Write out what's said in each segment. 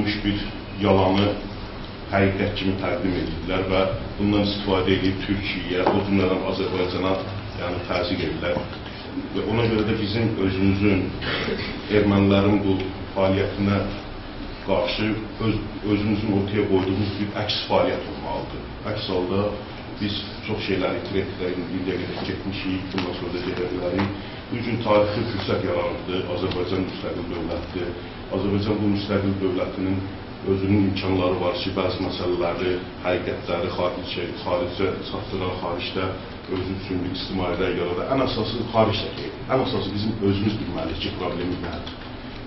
uydurulmuş bir yalanı həqiqət kimi təqdim edirlər və bundan istifadə edib Türkiyə, o cümlədən Azərbaycana təzyiq edirlər. Və ona görə də bizim özümüzün ermənilərin bu fəaliyyətinə qarşı özümüzün ortaya qoyduğumuz bir əks fəaliyyət olmalıdır. Əks halda biz çox şeyləri itirəklər, indiyə qədər getmişik, bundan sonra da gedə bilərik. Bu gün tarixi fürsət yaranırdı, Azərbaycan müstəqil dövlətdir. Azərbaycan bu müstəqil dövlətinin özünün imkanları var ki, bəzi məsələləri, həqiqətləri xaricə çatdıran, xaricdə özü üçün bir ictimai rəy yaradır. Ən əsası xaricdə deyil. Ən əsası bizim özümüz bilməliyik ki, problemi nədir.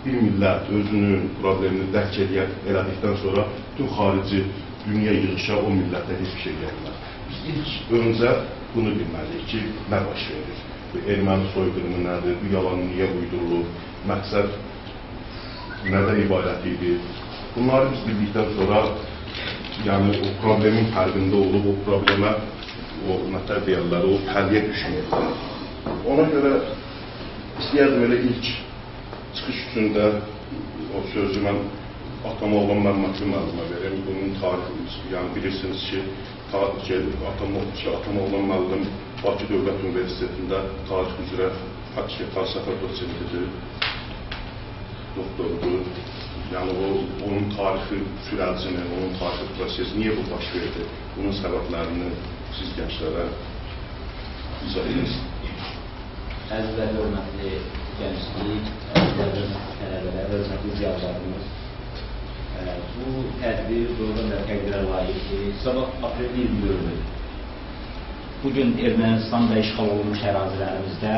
Bir millət özünün problemini dərk elədikdən sonra bütün xarici dünya yığışa o millətə heç bir şey gəlmir. Biz ilk öncə bunu bilməliyik ki, nə baş verir? Bu erməni soyqırımı nədir? Bu yalan niyə uydurulur? Məqsəd nədən ibarət idi? Bunları biz bildikdən sonra o problemin fərqində olub, o problemə nətər deyərlər, o həlliyə düşməyəcək. Ona görə istəyərdim elə ilk çıxış üçün də o sözü mən atama olan Məmmədli müəllimə verim. Bunun tarixi, bilirsiniz ki, atama olan müəllim Bakı Dövlət Universitetində tarix üzrə fəlsəfə dosentidir, doktordur. Onun tarixi sürəcini, onun tarixi prosesi niyə bu baş verdi? Bunun səbəblərini siz gənclərə izah edirsiniz. Əziz və hörmətli gənclik, əzizlərin tələbələr, hörmətli ziyalarımız, bu tədbir doğrudan da təqdirə layiqdir. Sabah aprel 24-dür. Bugün Ermənistan və işğal olunmuş ərazilərimizdə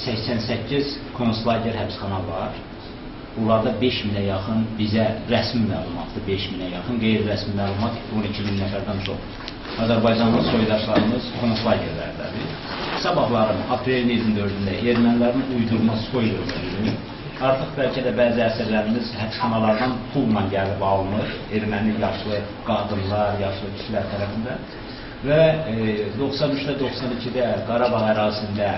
88 konslager həbsxana var. Bunlarda 5.000-ə yaxın bizə rəsmi məlumatdır, 5.000-ə yaxın, qeyri-rəsmi məlumat 12.000 nəfərdən çox. Azərbaycanlı soydaşlarımız konslagerlərdədir. Sabahların aprelin 24-də ermənilərin uydurma soyqırımı artıq bəlkə də bəzi əsərlərimiz həbsxanalardan pulla gəlib alınır, erməni yaşlı qadınlar, yaşlı kişilər tərəfində və 93-də, 92-də Qarabağ ərazisində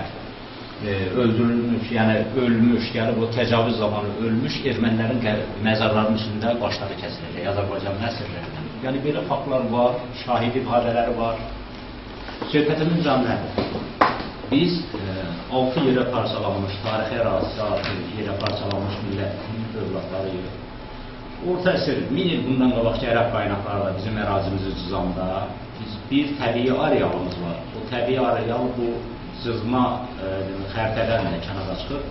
öldürülmüş, ölmüş, gəlib o təcavüz zamanı ölmüş ermənilərin məzarlarının üstündə başları kəsiləcək, Azərbaycanın əsərlərindən. Belə faktlar var, şahid ifadələri var. Söhbətimiz nədir? Biz 6 yerə parçalanmış, tarixi ərazisi 6 yerə parçalanmış millətin övladlarıyıq. Orta əsr, 1000 il bundan qabaqki ərəb qaynaqlarla bizim ərazimizi cızanda bir təbii arealımız var. O təbii areal bu cızma xəritədən də kənara çıxır.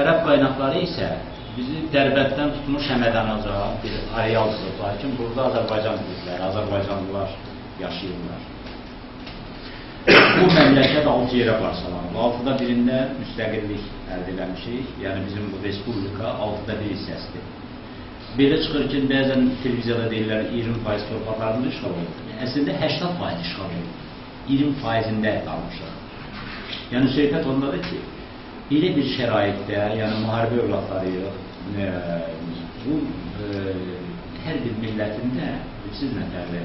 Ərəb qaynaqları isə bizi Dərbətdən tutmuş Həmədanaca bir areal çıxır. Lakin burada Azərbaycan dilləri, Azərbaycanlılar yaşayırlar. Bu məmləkət 6 yerə parçalanır. 6-da birində müstəqillik əldə eləmişik. Yəni bizim bu respublika 6-da bir hissəsidir. Belə çıxır ki, bəzən televiziyada deyirlər 20% torpaqlarında işğal olunur. Əslində 80% işğal olunur. 20%-ində qalmışıq. Yəni söhbət ondadır ki, belə bir şəraitdə, müharibə övladlarıyıq, bu hər bir millətində, siz nətərli,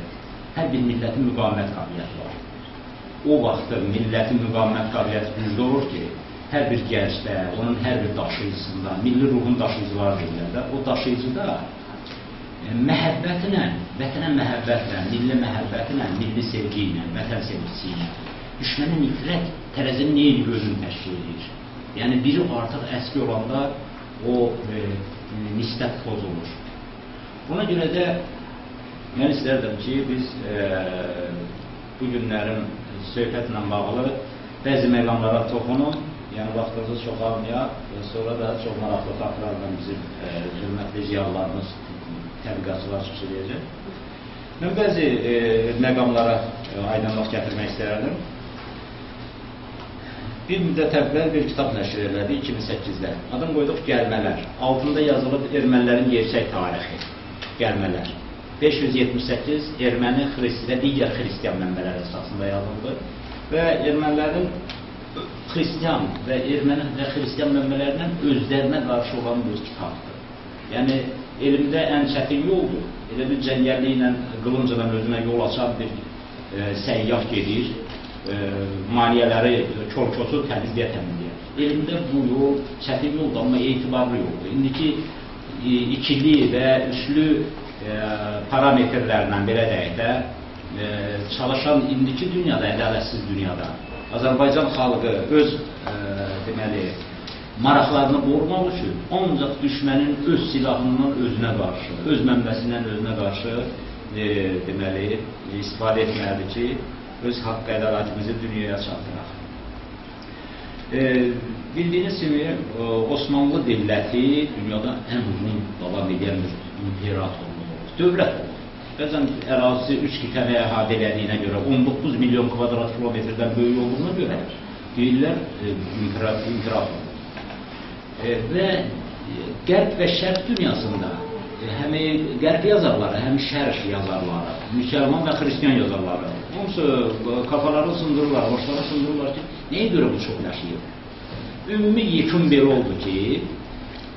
hər bir millətin müqavimət qabiliyyəti var. O vaxtda millətin müqavimət qabiliyyəti güclü olur ki, hər bir gəncdə, onun hər bir daşıyıcısında, milli ruhun daşıyıcıları deyirlər də, o daşıyıcıda məhəbbətlə, vətənə məhəbbətlə, milli məhəbbətlə, milli sevgi ilə, vətən sevgisi ilə, düşmənə nifrət tərəzinin neyli gözünü təşkil edir. Yəni, biri artıq əski olanda o nisbət pozulur. Buna görə də mən istərdim ki, biz bu günlərin söhbətlə bağlı bəzi məqamlara toxunum, yəni vaxtımızı çox almayaq, sonra da çox maraqlı faktlarla bizim hörmətli ziyalılarımız, tədqiqatçılar çıxış edəcək. Mən bəzi məqamlara aydınlıq gətirmək istərdim. Bir müddət əvvəl bir kitab nəşr edildi 2008-də. Adım qoyduq Gəlmələr. Altında yazılıb ermənilərin gerçək tarixi. Gəlmələr. 578 erməni xristiyan, digər xristiyan mənbələr əsasında yazıldı və ermənilərin xristiyan və erməni və xristiyan mənbələrindən özlərinə qarşı olan bir kitabdır. Yəni, elmdə ən çətin yoldur. Elə bir cəngəlliklə, qılıncla özünə yol açan bir səyyah gedir, maliyələri kör-kösür təmizləyə. Elmdə bu yol çətin yoldur, amma etibarlı yoldur. İndiki ikili və üçlü parametrlərlə belə deyək də çalışan indiki dünyada, ədalətsiz dünyada Azərbaycan xalqı öz deməli maraqlarını qorumaq üçün ancaq düşmənin öz silahından özünə qarşı, öz mənbəsindən özünə qarşı deməli istifadə etməlidir ki, öz haqq ədalətimizi dünyaya çatdıraq. Bildiyiniz kimi Osmanlı dövləti dünyada ən uzun davam edən imperatorluq, dövlət olur. Bəzən ərazisi 3 qitəni əhatə edildiyinə görə 19 milyon kvadrat kilometrdən böyük olduğuna görə deyirlər imperatorluq. Və Qərb və Şərq dünyasında həm Qərb yazarları, həm Şərq yazarları, müsəlman və xristiyan yazarları hamısı kafaları sındırırlar, başları sındırırlar ki, nəyə görə bu çoxlaşıyıb? Ümumi yekun belə oldu ki,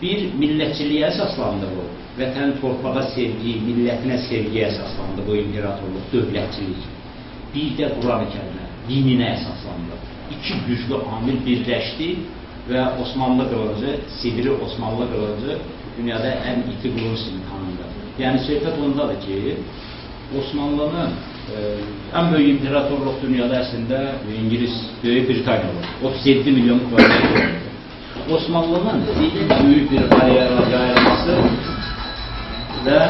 bir millətçiliyə əsaslandı bu, vətən torpağa sevgi, millətinə sevgiyə əsaslandı bu imperatorluq, dövlətçilik. Bir də Quran-ı Kərimə, dininə əsaslandı. İki güclü amil birləşdi və Osmanlı qılıncı, Sibiri Osmanlı qılıncı dünyada ən iti qılınc imkanıdır. Yəni söhbət ondadır ki, Osmanlının ən böyük imperatorluq dünyada əslində İngiliz, Böyük Britaniya olur. 37 milyon kvadrat kilometr. Osmanlının böyük bir yayılması və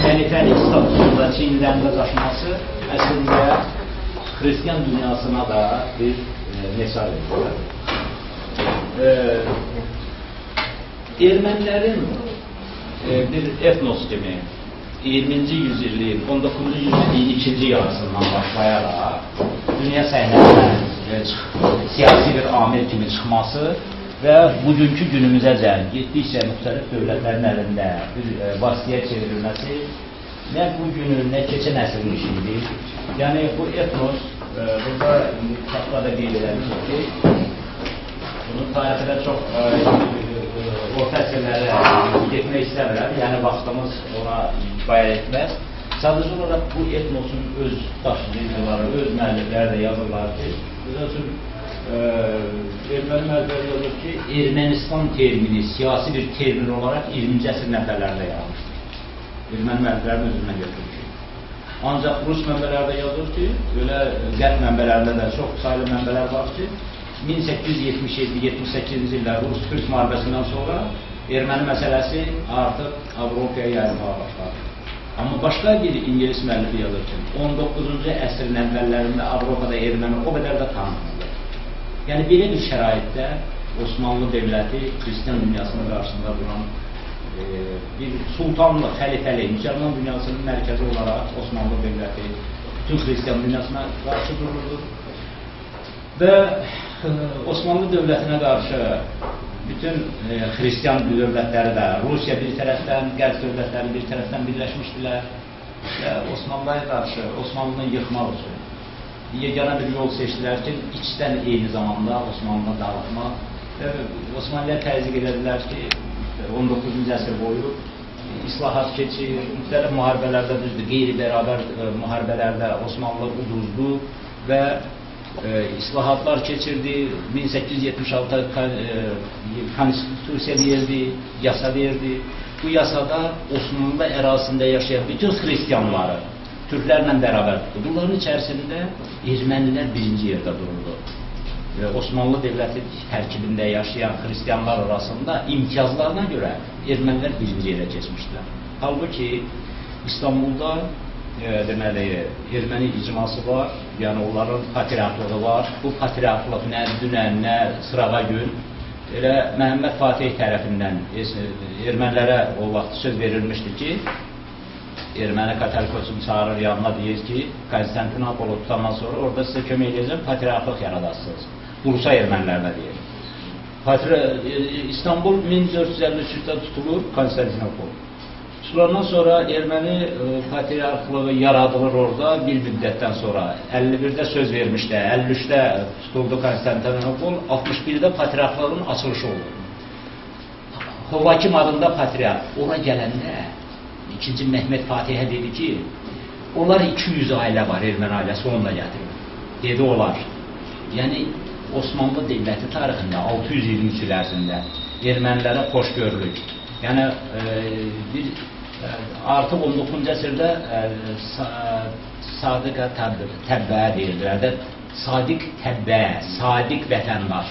xəlifəlik statusunda Çindən qazaşması əslində xristiyan dünyasına da bir mesaj edir. Ermənilərin bir etnos kimi 20-ci yüzilliyin, 19-cu yüzilliyin ikinci yarısından başlayaraq dünya səhnəsinə siyasi bir amil kimi çıxması və bugünkü günümüzəcən getdikcə müxtəlif dövlətlərin əlində bir vasitəyə çevrilməsi nə bu günün, nə keçən əsrin işidir. Yəni bu etnos, burada kitabda da qeyd edilmişdir ki, bunun tarixində çox orta əsrlərə getmək istəmirəm, yəni vaxtımız ona kifayət etməz. Sadəcə olaraq bu etnosun öz daşıyıcıları, öz müəllifləri də yazırlar ki, erməni müəllifləri yazır ki, Ermənistan termini siyasi bir termin olaraq 20-ci əsr nəfərlərdə yazmışdır. Erməni müəlliflərin özündən götürür ki. Ancaq Rus mənbələrdə yazır ki, elə Qərb mənbələrində də çox sayılı mənbələr var ki, 1877-78-ci illər Rus-Türk müharibəsindən sonra erməni məsələsi artıq Avropaya yayılmağa başladı. Amma başqa bir İngilis müəllifi yazır ki, 19-cu əsrin əvvəllərində Avropada erməni o qədər də tanınmadı. Yəni, belə bir şəraitdə Osmanlı dövləti xristiyan dünyasının qarşısında duran bir sultanlıq, xəlifəli, müsəlman dünyasının mərkəzi olaraq Osmanlı dövləti bütün xristiyan dünyasına qarşı dururdu. Və Osmanlı dövlətinə qarşı bütün xristiyan dövlətləri də, Rusiya bir tərəfdən, Qərb dövlətləri bir tərəfdən birləşmişdilər və Osmanlıya qarşı, Osmanlını yıxmaq üçün yeganə bir yol seçdilər ki, içdən eyni zamanda Osmanlını dağıtmaq və Osmanlıya təzyiq edədilər ki, 19-cu əsr boyu islahat keçir, müxtəlif müharibələrdə düzdür, qeyri-bərabər müharibələrdə Osmanlı uduzdu və islahatlar keçirdi, 1876 konstitusiya verdi, yasa verdi. Bu yasada Osmanlı ərazisində yaşayan bütün xristiyanları türklərlə bərabər tutdu. Bunların içərisində ermənilər birinci yerdə dururdu. Osmanlı dövləti tərkibində yaşayan xristiyanlar arasında imtiyazlarına görə ermənilər birinci yerə keçmişdilər. Halbuki İstanbulda deməli, erməni icması var, yəni onların patriarxlığı var. Bu patriarxlıq nə dünən, nə sırağa gün elə Məhəmməd Fatih tərəfindən ermənilərə o vaxt söz verilmişdi ki, erməni katolikosunu çağırır yanına deyir ki, Konstantinopolu tutandan sonra orada sizə kömək edəcəm, patriarxlıq yaradasınız. Bursa ermənilərlə deyir. İstanbul 1453-də tutulur, Konstantinopol. Tutulandan sonra erməni patriarxlığı yaradılır orada bir müddətdən sonra. 51-də söz vermişdi, 53-də tutuldu Konstantinopol, 61-də patriarxlığın açılışı oldu. Hovakim adında patriarx ora gələndə İkinci Məhməd Fatihə dedi ki, onlar 200 ailə var, erməni ailəsi onunla gətirir. Dedi olar. Yəni, Osmanlı dövləti tarixində 600 ilin içərisində ermənilərə xoşgörülük, Yəni artıq 19-cu əsrdə sadiq təbbəə deyirlər də, sadiq təbbəə, sadiq vətəndaş.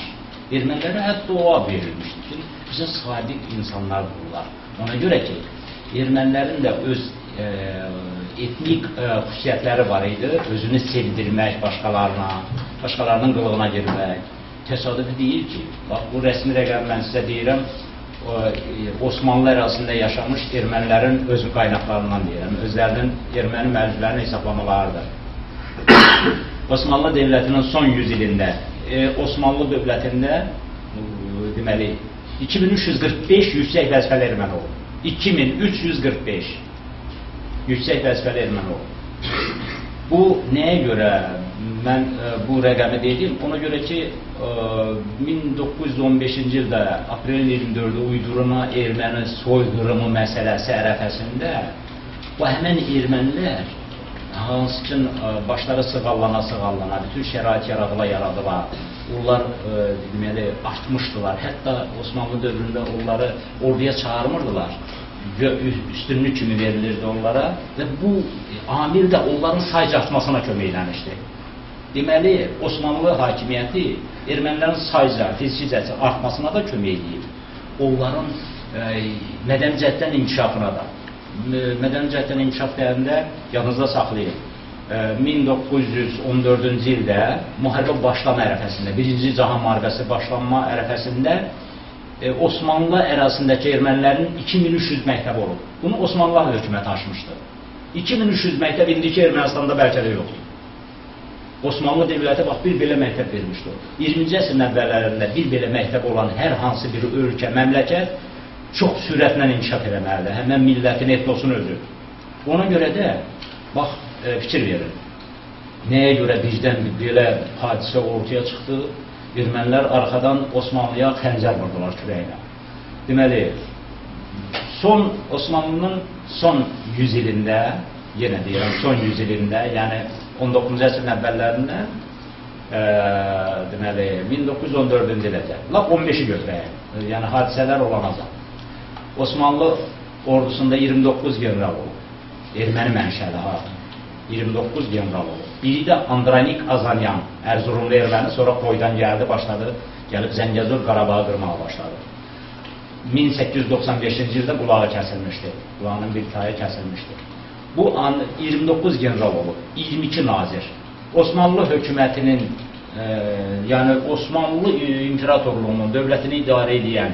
Ermənilərə hətta o ad verilmişdir ki, bizə sadiq insanlardırlar. Ona görə ki, ermənilərin də öz etnik xüsusiyyətləri var idi, özünü sevdirmək başqalarına, başqalarının qılığına girmək. Təsadüfi deyil ki, bax, bu rəsmi rəqəm mən sizə deyirəm, Osmanlı ərazisində yaşamış ermənilərin öz qaynaqlarından deyirəm, özlərinin erməni müəlliflərinin hesablamalarıdır. Osmanlı dövlətinin son 100 ilində, Osmanlı dövlətində deməli 2345 yüksək vəzifəli erməni oldu. 2345 yüksək vəzifəli erməni oldu. Bu nəyə görə mən bu rəqəmi dedim? Ona görə ki, 1915-ci ildə aprelin 24-də uydurma erməni soyqırımı məsələsi ərəfəsində bu həmən ermənilər hansı ki başları sığallana, bütün şərait yaradıla, onlar deməli artmışdılar. Hətta Osmanlı dövründə onları orduya çağırmırdılar. Üstünlük kimi verilirdi onlara və bu amil də onların sayca artmasına köməkləmişdi. Deməli, Osmanlı hakimiyyəti ermənilərin sayca, fiziki artmasına da kömək edib. Onların mədəni cəhətdən inkişafına da. Mədəni cəhətdən inkişaf deyəndə yanınızda saxlayın. 1914-cü ildə müharibə başlama ərəfəsində, Birinci Cahan müharibəsi başlanma ərəfəsində Osmanlı ərazisindəki ermənilərin 2300 məktəbi olub. Bunu Osmanlı hökuməti açmışdı. 2300 məktəb indiki Ermənistanda bəlkə də yoxdur. Osmanlı dövləti bax, bir belə məktəb vermişdi. 20-ci əsrin əvvəllərində bir belə məktəb olan hər hansı bir ölkə, məmləkət çox sürətlə inkişaf eləməlidir. Həmən millətin etnosunu özü. Ona görə də, bax, fikir verin. Nəyə görə bizdən belə hadisə ortaya çıxdı? Ermənilər arxadan Osmanlıya xəncər vurdular kürəyinə. Deməli, Osmanlının son 100 ilində, yenə deyirəm, son 100 ilində, yəni 19-cu əsrin əvvəllərində, deməli, 1914-cü iləcə, lap 15-i götürəyək, yəni hadisələr olanacaq. Osmanlı ordusunda 29 general olub, erməni mənşəli, 29 general olub. Biri də Andranik Azanyan, Ərzurumlu erməni, sonra Qoydan gəldi, başladı, gəlib Zəngəzur, Qarabağı qırmağa başladı. 1895-ci ildə qulağı kəsilmişdi, qulağının bir tayı kəsilmişdi. Bu an 29 general olub, 22 nazir. Osmanlı hökumətinin, yəni Osmanlı imperatorluğunun, dövlətini idarə edən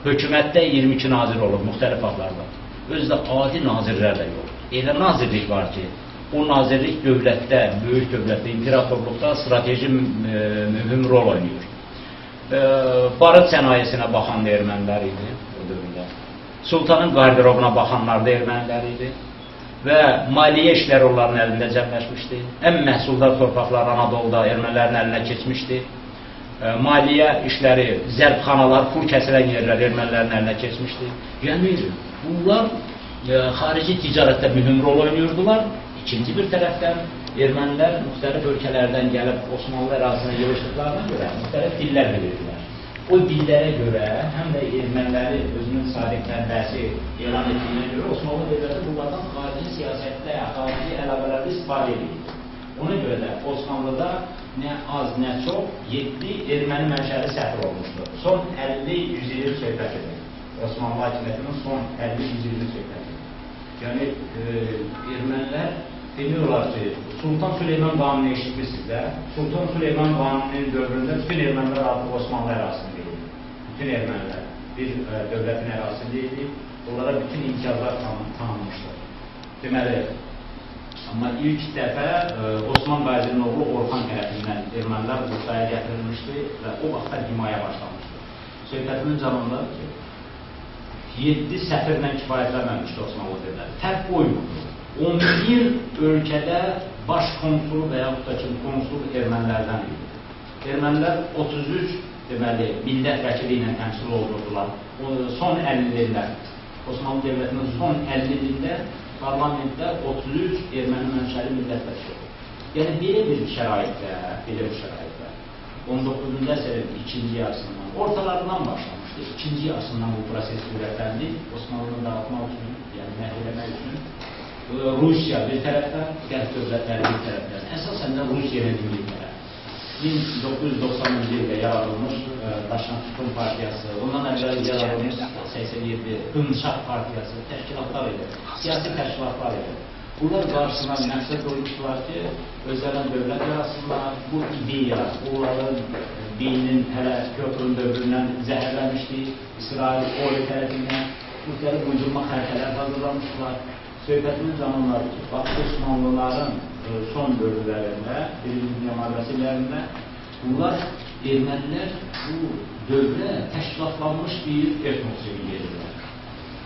hökumətdə 22 nazir olub, müxtəlif adlarda. Özdə adi nazirlər də yox. Elə nazirlik var ki, o nazirlik dövlətdə, böyük dövlətdə, imperatorluqda strateji mühüm rol oynayır. Barıt sənayesinə baxan da ermənilər idi o dövrdə. Sultanın qardirobuna baxanlar da ermənilər idi. Və maliyyə işləri onların əlində cəmləşmişdi. Ən məhsuldar torpaqlar Anadoluda ermənilərin əlinə keçmişdi. Maliyyə işləri, zərbxanalar, pul kəsilən yerlər ermənilərin əlinə keçmişdi. Yəni, bunlar xarici ticarətdə mühüm rol oynayırdılar. İkinci bir tərəfdən ermənilər müxtəlif ölkələrdən gəlib Osmanlı ərazisinə yığışdıqlarına görə müxtəlif dillər bilirdilər. O dillərə görə həm də erməniləri özünün sadiq təbbəəsi elan etdiyinə görə Osmanlı dövləti bunlardan xarici siyasətdə, xarici əlaqələrdə istifadə edir. Ona görə də Osmanlıda nə az, nə çox 7 erməni mənşəli səfir olmuşdur. Son 50-100 illik söhbət edir. Osmanlı hakimiyyətinin son 50-100 illik söhbət edir. Yəni, ermənilər demiyorlar ki, Sultan Süleyman qanunu eşitmişsiniz də, Sultan Süleyman qanunun dövründə bütün ermənilər artıq Osmanlı ərazisində idi. Bütün ermənilər bir dövlətin ərazisində idi, onlara bütün imtiyazlar tanınmışdır. Deməli, amma ilk dəfə Osman Qəzinin oğlu Orxan tərəfindən ermənilər Bursaya gətirilmişdi və o vaxtda himaya başlamışdı. Söhbətinin canındadır ki, 7 səfirlə kifayətlənməmişdi Osmanlı dövləti. Fərq qoymurdu. 11 ölkədə baş konsul və yaxud da ki, konsul ermənilərdən idi. Ermənilər 33 deməli, millət vəkili ilə təmsil olurdular. Son 50 illər, Osmanlı dövlətinin son 50 ilində parlamentdə 33 erməni mənşəli millət vəkili oldu. Yəni, belə bir şəraitdə, 19-cu əsrin ikinci yarısından, ortalarından başlamış. ikinci yarısından bu proses sürətləndi. Osmanlını dağıtmaq üçün, yəni məhv eləmək üçün Rusiya bir tərəfdən, qərb dövlətləri bir tərəfdən, əsasən də Rusiya ilə İngiltərə. 1990-cı ildə yaradılmış Daşan Tutun Partiyası, ondan əvvəl yaradılmış 87 Hümşaq Partiyası təşkilatlar idi, siyasi təşkilatlar idi. Bunlar qarşısına məqsəd qoymuşdular ki, özlərinin dövlət yarasınlar, bu ideya, onların dinin hələ Pyotrun dövründən zəhərlənmişdi, İsrail Ordu tərəfindən müxtəlif uydurma xəritələr hazırlamışdılar. Söhbətimiz zamanlar ki, Osmanlıların son dövrlərində, birinci dünya müharibələrində bunlar ermənilər bu dövrə təşkilatlanmış bir etnos kimi gelirlər.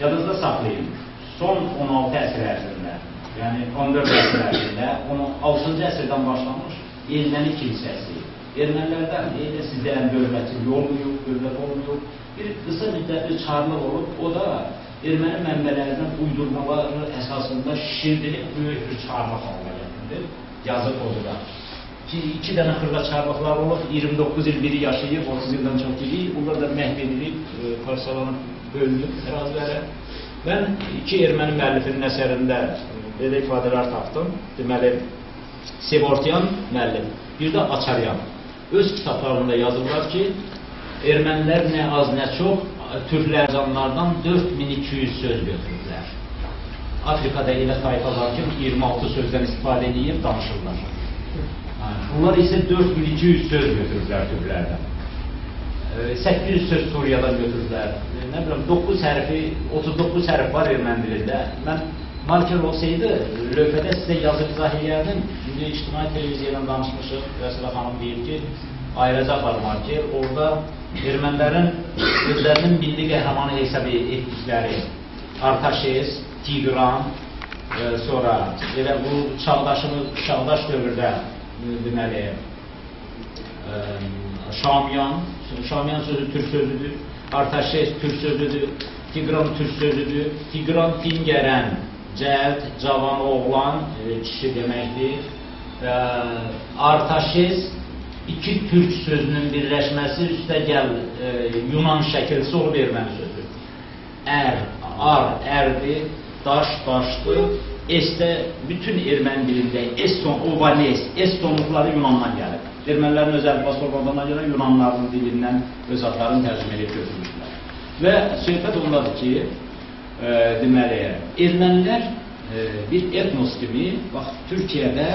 Yadınızda saxlayın, son 16 əsr ərzində, yəni 14 əsr ərzində, 16-cı əsrdən başlamış erməni kilsəsi, ermənilərdən sizlərin dövlətçiliyi olmuyor, dövlət olmuyor, bir qısa müddətli çarlıq olub, o da erməni mənbələrindən uydurmaları əsasında şişirdilib böyük bir çarlıq halına gətirildi, yazı koduda. İki dənə xırda çarlıqlar olub, 29 il biri yaşayıb, 30 ildən çox biri, bunlar da məhv edilib, parçalanıb, bölünüb ərazilərə. Mən iki erməni müəllifinin əsərində belə ifadələr tapdım. Deməli, Sevortyan müəllif, bir də Açaryan. Öz kitablarında yazırlar ki, ermənilər nə az nə çox türklər canlardan 4200 söz götürürlər. Afrikada elə tayfa var ki, 26 sözdən istifadə edib danışırlar. Bunlar isə 4200 söz götürürlər türklərdən. 800 söz Suriyadan götürürlər. Nə biləm, 9 hərfi, 39 hərf var erməni dilində. Mən marker olsaydı, lövhədə sizə yazıb izah edərdim. Şimdi ictimai televiziyadan danışmışıq, Rəsələ xanım deyib ki, ayıracaqlar marker. Orada ermənilərin özlərinin milli qəhrəmanı hesab etdikləri Artaşes, Tigran, sonra elə bu çağdaş dövrdə deməli Şamyan sözü türk sözüdür, Artaşes türk sözüdür, Tigran türk sözüdür, Tigran Tingərən, cəld, cavan oğlan, kişi deməkdir. Artaşes iki türk sözünün birləşməsi üstəgəl Yunan şəkilsi olub erməni sözü. Ərdir, daş, daşdır. Esdə, bütün erməni dilində eston, ovanes, estonluqları Yunandan gəlir. Ermənilərin öz əlifbası olmadığına görə Yunanların dilindən öz adlarını tərcümə edib götürmüşlər. Və söhbət ondadır ki, deməli, ermənilər bir etnos kimi, bax, Türkiyədə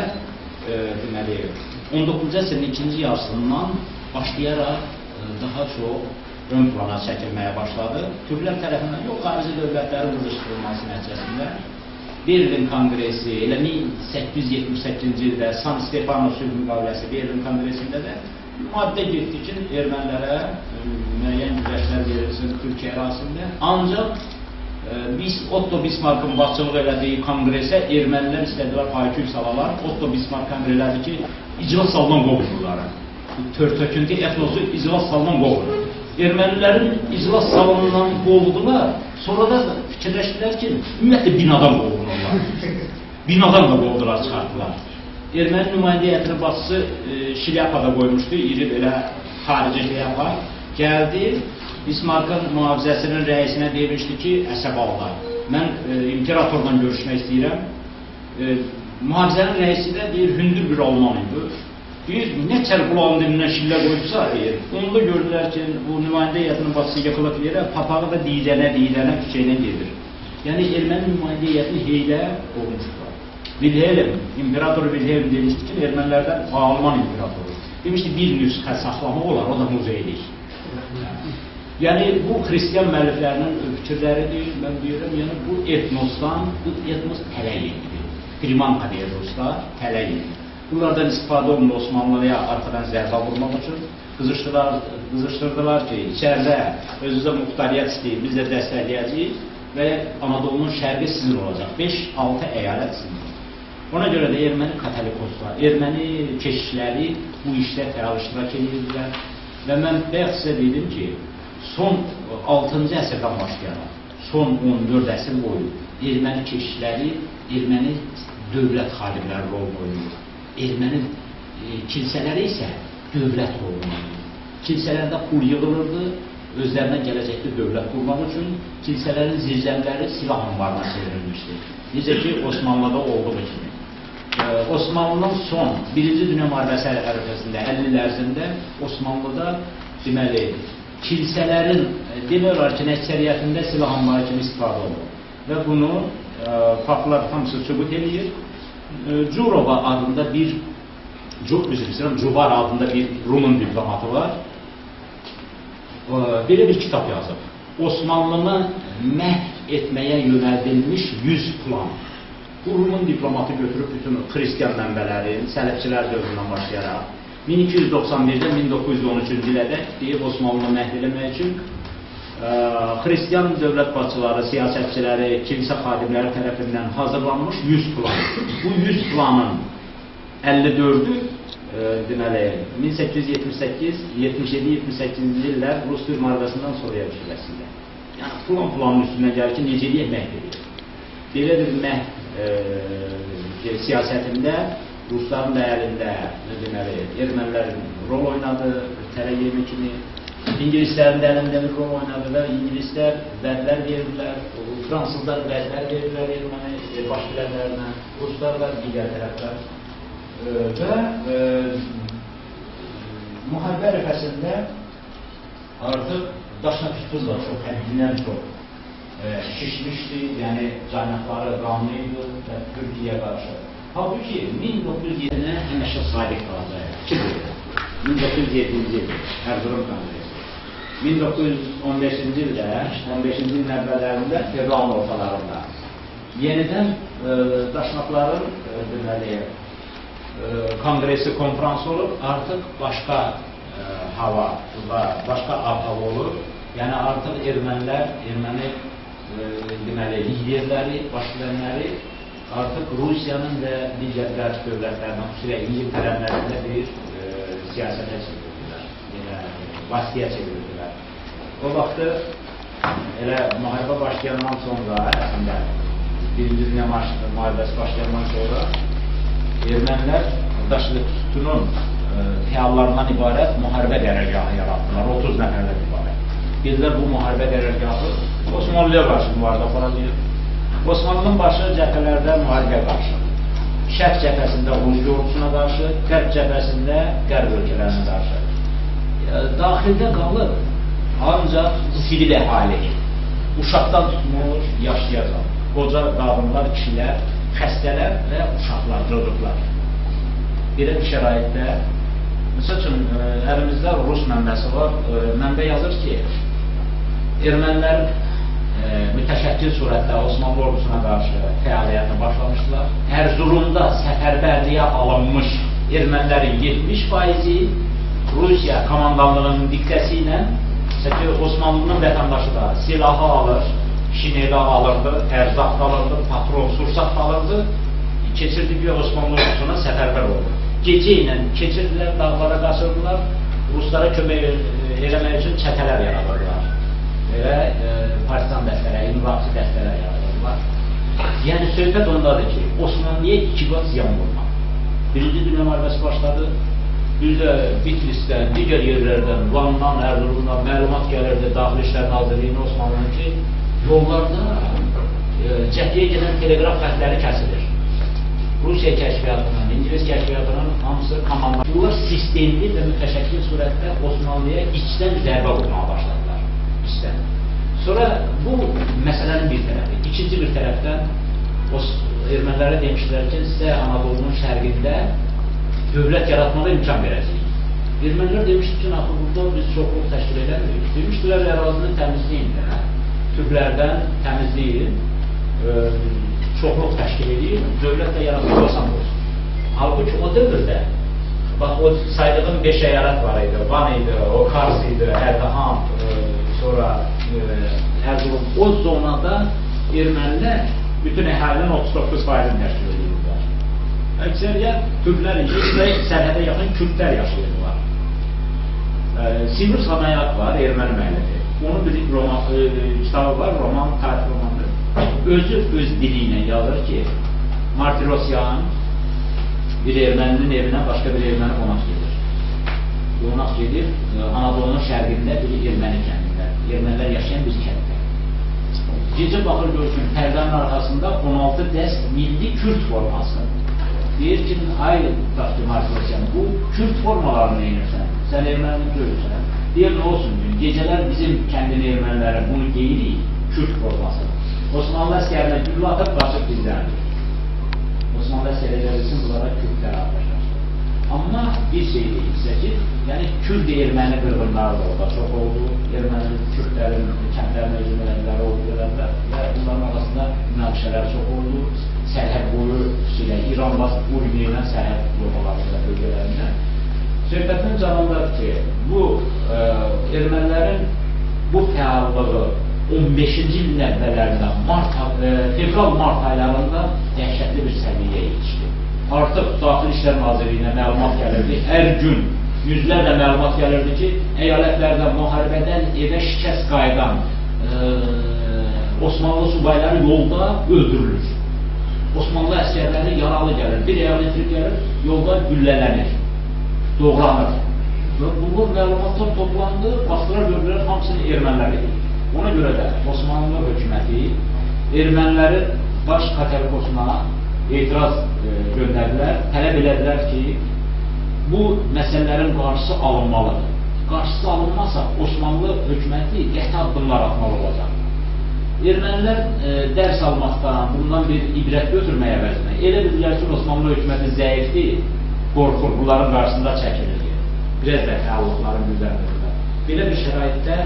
deməli, 19-cu əsrin ikinci yarısından başlayaraq daha çox ön plana çəkilməyə başladı. Türklər tərəfindən yox, xarici dövlətlərin qızışdırılması nəticəsində Berlin Kongresi, elə 1878-ci ildə San Stefano sülh müqaviləsi Berlin Kongresində də maddə getdi ki, ermənilərə müəyyən güzəştlər verilsin Türkiyə ərazisində. Ancaq Otto Bismarckın başçılıq elədiyi kongresə ermənilər istədilər haykül salalar. Otto Bismarck əmr elədi ki, iclas salından qovururlar. Tör-töküntü etnosu iclas salından qovurur. Ermənilərin iclas salonundan qovdular. Sonra da fikirləşdilər ki, ümumiyyətlə binadan qovururlar. Binadan da qovdular, çıxartdılar. Erməni nümayəndə heyətinin başçısı şilyapada qoymuşdu, iri belə xarici şilyapa. Gəldi, Bismarckın mühafizəsinin rəisinə demişdi ki, əsəballar, mən imperatorla görüşmək istəyirəm. Mühafizənin rəisi də deyir, hündür bir alman idi. Deyir, nə çəl qulağın dilindən şillə qoyubsa, onda gördülər ki, bu nümayəndə heyətinin başçısı yıxılıb yerə, papağı da diyilənə küçəylə gedir. Yəni, erməni nümayəndə heyətini heylə olmuşdular. Wilhelm, imperator Wilhelm demişdi ki, ermənilərdən Alman imperatoru. Demişdi, bir nüsxə saxlamaq olar, o da muzeylik. Yəni, bu xristiyan müəlliflərinin fikirləridir, mən deyirəm, yəni, bu etnosdan, bu etnos tələyikdir. Primanka deyir ruslar, tələyik. Bunlardan istifadə olundu Osmanlıya arxadan zərbə vurmaq üçün. Qızışdırdılar ki, içəridə özünüzə muxtariyyət istəyir, biz də dəstəkləyəcəyik və Anadolunun şərqi sizin olacaq. 5-6 əyalət sizin. Ona görə də erməni katolikoslar, erməni keşişləri bu işdə fəal iştirak edirdilər. Və mən bayaq sizə dedim ki, son 6-cı əsrdən başlayaraq, son 14 əsr boyu erməni keşişləri, erməni dövlət xadimləri rol oynayır. Erməni kilsələri isə dövlət rol oynayır. Kilsələrdə pul yığılırdı, özlərinə gələcəkdə dövlət qurmaq üçün kilsələrin zirzəmiləri silah anbarına çevrilmişdi. Necə ki, Osmanlıda olduğu kimi. Osmanlının son 1-ci Dünya müharibəsi ərəfəsində, 50 il ərzində Osmanlıda deməli, kilsələrin demək olar ki, əksəriyyətində silah anbarı kimi istifadə olunur. Və bunu faktlar hamısı sübut edir. Curova adında Cubar adında bir Rumun diplomatı var. Belə bir kitab yazıb. Osmanlını məhv etməyə yönəldilmiş 100 plan. Bu Rumun diplomatı götürüb bütün xristiyan mənbələrin, sələfçilər dövründən başlayaraq 1291-dən 1913-cü ilədək deyib Osmanlını məhv eləmək üçün xristiyan dövlət başçıları, siyasətçiləri, kilsə xadimləri tərəfindən hazırlanmış 100 plan. Bu 100 planın 54'ü deməli 1878-77-78-ci illər Rus-Türk müharibəsindən sonra yürüşüləsində. Yəni planın üstündən gəlir ki, necə deyək məhv edir. Belə bir məhv siyasətində Rusların da əlində deməli ermənilərin rol oynadı, tərə yemi kimi. İngilislərin də əlində bir rol oynadı və İngilislər vədlər verirlər, Fransızlar vədlər verirlər erməni baş bilənlərinə, Ruslar da digər tərəflər. Və müharibə ərəfəsində artıq daşna tutuz da çox, həddindən çox şişmişdi, yəni caynaqları qanlıydı və Türkiyə qarşı. Halbuki 1907-nə Əməşə Sadiq qalacaq. 1907-ci il Erzurum Kongresi. 1915-ci ildə, 15-ci ilin əvvəllərində fevralın ortalarında yenidən daşnaqların deməli kongresi konferansı olur, artıq başqa hava, başqa ab-hava olur. Yəni artıq ermənilər, erməni deməli liderləri, başbilənləri artıq Rusiyanın və digər qərb dövlətlərindən, xüsusilə İngiltərələrində bir siyasətə çevirdilər, vasitəyə çevirdilər. O vaxtı elə müharibə başlayandan sonra, əslində Birinci Dünya müharibəsi başlayandan sonra ermənilər daşlı tutunun fəallarından ibarət müharibə qərargahı yaratdılar, 30 nəfərdən ibarət. Bizlər bu müharibə qərargahı Osmanlıya qarşı müharibə aparacaq. Osmanlının başı cəbhələrdə müharibəyə qarşı. Şərq cəbhəsində Rus ordusuna qarşı, qərb cəbhəsində qərb ölkələrinə qarşı. Daxildə qalır ancaq sivil əhali, uşaqdan tutmuş, yaşayacaq. Qoca qadınlar, kişilər, xəstələr və uşaqlar, çocuklar. Belə bir şəraitdə, məsəl üçün, əlimizdə Rus mənbəsi var, mənbə yazır ki, ermənilər mütəşəkkil surətdə Osmanlı ordusuna qarşı fəaliyyətə başlamışdılar. Ərzurumda səfərbərliyə alınmış ermənilərin 70%-i Rusiya komandanlığının diqqəsi ilə Osmanlının vətəndaşı da silahı alır, şineli alırdı, ərzaq alırdı, patron, sursat alırdı, keçirdi bir Osmanlı ordusuna səfərbər oldu. Gecə ilə keçirdilər, dağlara qaçırdılar, Ruslara kömək eləmək üçün çətələr yaradırlar. Və partisan dəstələri, inqilabçı dəstələr yaradırlar. Yəni söhbət ondadır ki, Osmanlıya 2 qat ziyan vurmaq. Birinci Dünya müharibəsi başladı, bir də Bitlisdən, digər yerlərdən, Vandan, Ərzurumdan məlumat gəlirdi Daxili İşlər Nazirliyinin Osmanlının ki, yollarda cəhliyə gedən teleqraf xətləri kəsilir. Rusiya kəşfiyyatının, İngilis kəşfiyyatının hamısı komandalar. Bunlar sistemli və mütəşəkkil surətdə Osmanlıya içdən zərbə vurmağa başladılar. İçdən. Sonra bu məsələnin bir tərəfi. İkinci bir tərəfdən ermənilərə demişlər ki, sizə Anadolu'nun şərqində dövlət yaratmağa imkan verəcəyik. Ermənilər demişdi ki, axı burada biz çoxluq təşkil edəmirik. Demişdilər, ərazini təmizləyin. Türklərdən təmizləyin, çoxluq təşkil edin, dövlət də yaratmaq asan olsun. Halbuki o dövrdə, bax o saydığım 5 əyalət var idi, Van idi, o Kars idi, Ərdəhan, sonra Erzurum. O zonada ermənilər bütün əhalinin 39%-ni təşkil edirlər. Əksəriyyət Türklər idi və sərhədə yaxın Kürtlər yaşayırlar. Sivir Sanayak var, erməni müəllifi. Onun bir kitabı var, roman, tarix romandır. Özü öz dili ilə yazır ki, Martirosyan bir erməninin evinə başqa bir erməni qonaq gedir. Qonaq gedir Anadolu'nun şərqində bir erməni kəndində. ermənilər yaşayan bir kənddə. Gecə baxır görsün, pərdənin arxasında 16 dəst milli Kürd forması. Deyir ki, ay Daşdı Markosyan, bu Kürd formalarını neyinirsən? Sən erməni görürsən. Deyir, nə olsun gün, gecələr bizim kəndin erməniləri bunu geyirik, Kürd forması. Osmanlı əskərinə güllə atıb qaçıb bizlərdir. Osmanlı əskərlər üçün bunlara Kürdlər atmışlar. Amma bir şey deyilsə ki, yəni Kürd erməni qırğınları da orada çox oldu. Erməni Kürdlərin, kəndlərin özünlərləri oldu və bunların arasında münaqişələr çox oldu. Sərhəd boyu, xüsusilə İranla Urmiyyədən sərhəd yoxalarında bölgələrində. Söhbətin canındadır ki, bu ermənilərin bu fəallığı 15-ci ilin əvvəllərində fevral-mart aylarında dəhşətli bir səviyyəyə yetişdi. Artıq Daxili İşlər Nazirliyinə məlumat gəlirdi, hər gün yüzlərlə məlumat gəlirdi ki, əyalətlərdə müharibədən evə şikəst qayıdan Osmanlı subayları yolda öldürülür. Osmanlı əskərləri yaralı gəlir, bir əyalətlik gəlir, yolda güllələnir, doğranır. Bu məlumatlar toplandı, bastılar gördülər, hamısını ermənilər edir. Ona görə də Osmanlı hökuməti erməniləri baş Kateliposuna etiraz göndərdilər, tələb elədilər ki, bu məsələlərin qarşısı alınmalıdır. Qarşısı alınmazsa Osmanlı hökuməti qəti addımlar atmalı olacaq. Ermənilər dərs almaqdan, bundan bir ibrət götürməyə əvəzinə elə bildilər ki, Osmanlı hökuməti zəifdir, qorxur, bunların qarşısında çəkilir. Biraz da fəallıqların güzərdilər. Belə bir şəraitdə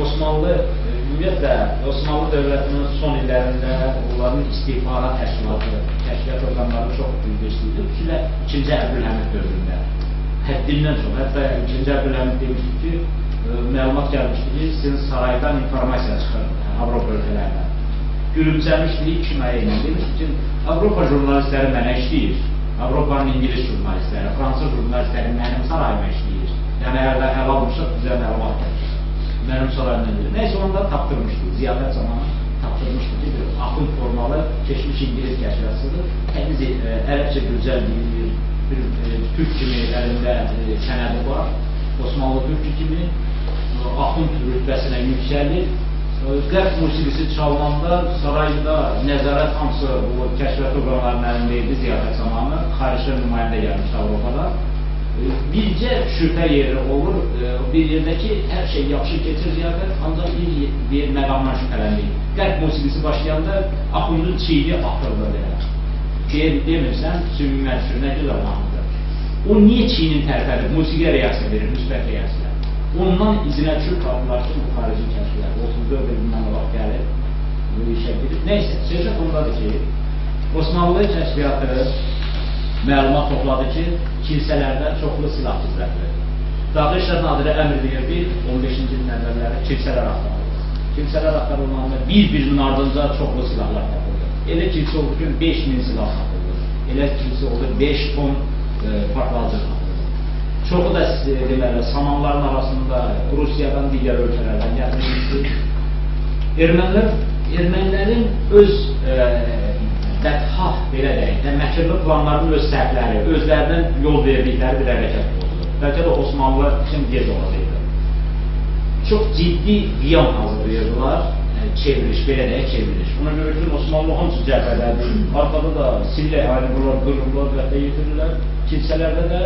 Osmanlı, ümumiyyətlə, Osmanlı dövlətinin son illərində onların istihbarat təşkilatı, kəşfiyyat orqanları çox güclüydü. Xüsusilə 2-ci Əbdülhəmid dövründə. Həddindən çox. Hətta 2-ci Əbdülhəmid demişdi ki, məlumat gəlmişdi ki, sizin saraydan informasiya çıxır Avropa ölkələrindən. Gülümsəmişdi, iki müəyyən demişdi ki, Avropa jurnalistləri mənə işləyir. Avropanın İngiliz jurnalistləri, Fransız jurnalistləri mənim sarayıma işləyir. Yəni, əgər də əl almışıq, bizə məlumat gəlir. Mənim sarayımdan deyir. Nəysə, onda tapdırmışdı, ziyafət zamanı tapdırmışdı ki, axın formalı keçmiş İngiliz kəşfiyyatçıdır. Təmiz, ərəbcə gözəl deyilir, bir türk kimi əlində sənədi var, Osmanlı türkü kimi, axın rütbəsinə yüksəlir. Qərb musiqisi çalınanda sarayda nəzarət hamısı bu kəşfiyyat orqanlarının əlindəydi ziyafət zamanı, xaricdə nümayəndə gəlmiş Avropada. Bircə şübhə yeri olur, bir yerdəki hər şey yaxşı keçir ziyafət, ancaq bir məqamdan şübhələndik. Qərb musiqisi başlayanda axundun çiğni axırda belə. Demirsən, sümü məşhur, nə gözəl mahnıdır. O niyə çiğnin tərpədir? Musiqiyə reaksiya verir, müsbət reaksiya. Ondan izinə düşür qalırlar ki, bu xarici kəşflər. 34 ildən vaxt gəlir, bu işə girir. Neysə, söhbət ondadır ki, Osmanlı kəşfiyyatı məlumat topladı ki, kilsələrdə çoxlu silah gizlədilir. Daxili İşlər Naziri əmr verirdi, 15-ci ilin əvvəlləri kilsələr axtarılır. Kilsələr axtarılmanda bir-birinin ardınca çoxlu silahlar tapılır. Elə kilsə olur ki, 5000 silah tapılır. Elə kilsə olur, 5 ton partlayıcı tapılır. Çoxu da deməli, samanların arasında Rusiyadan, digər ölkələrdən gəlmişdir. Ermənilərin öz bədxah, belə deyək, məkirli planlarının öz səhvləri, özlərinin yol verdikləri bir hərəkət oldu. Bəlkə də Osmanlı üçün gec olacaqdı. Çox ciddi qiyam hazırlayırdılar, çevriliş, belə deyək, çevriliş. Ona görə ki, Osmanlı hamısı cəbhədədir. Arxada da sillə ayrılırlar, qırırlar və yetirirlər. Kilsələrdə də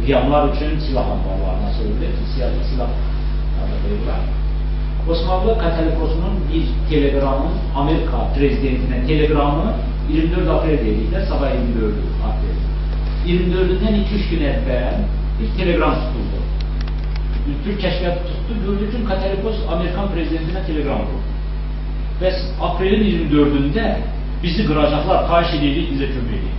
qiyamlar üçün silah anbarlarına söylədir, silah hazırlayırlar. Osmanlı Kateliposunun bir telegramın, Amerika prezidentinin telegramı 24 aprel dedikdə, sabah 24 aprel. 24-dən 2-3 gün əvvəl bir telegram tutuldu. Türk kəşfiyyatı tutdu, gördü ki, Katelipos Amerikan prezidentinə telegram tutdu. Bəs aprelin 24-də bizi qıracaqlar, xahiş edirik, bizə kömək edik.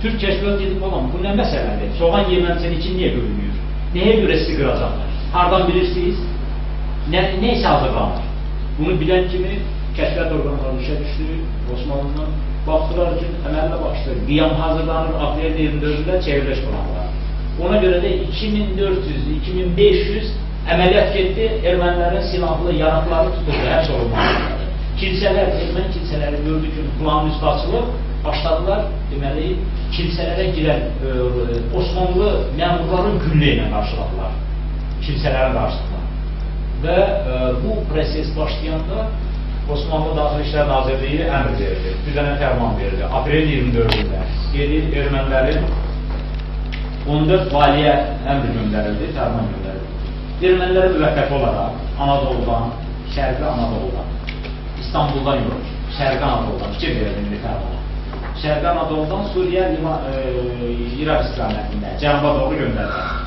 Türk kəşfiyyatı dedik, oğlum, bu nə məsələdir? Soğan yeməmsən için niyə görünmüyor? Nəyə görə sizi qıracaqlar? Hardan bilirsiniz? Neysə hazırlanır. Bunu bilən kimi kəşfiyyat orqanları işə düşdü, Osmanlı'nın baxdılar ki, əməllə başladı. Qiyam hazırlanır, aprelin 24-də çevriliş planlar. Ona görə də 2400-2500 əməliyyat getdi, ermənilərin silahlı yanıqları tutuldu, həbs olunmalıdır. Kilsələr, erməni kilsələri gördü ki, planın üstü açılıb, başladılar, deməli, kilsələrə girən Osmanlı məmurların güllə ilə qarşıladılar, kilsələrin qarşısında. Və bu proses başlayanda Osmanlı Daxili İşlər Nazirliyi əmr verildi, bir dənə fərman verildi. Aprel 24-də gedir ermənilərin 14 valiyə əmr göndərildi, fərman göndərildi. Ermənilər müvəqqəti olaraq Anadoludan, Şərqi Anadoludan, İstanbuldan yox, Şərqi Anadoludan fikir verildi fərmana. Şərqi Anadoludan Suriyə, İraq istiqamətində, cənuba doğru göndərildi.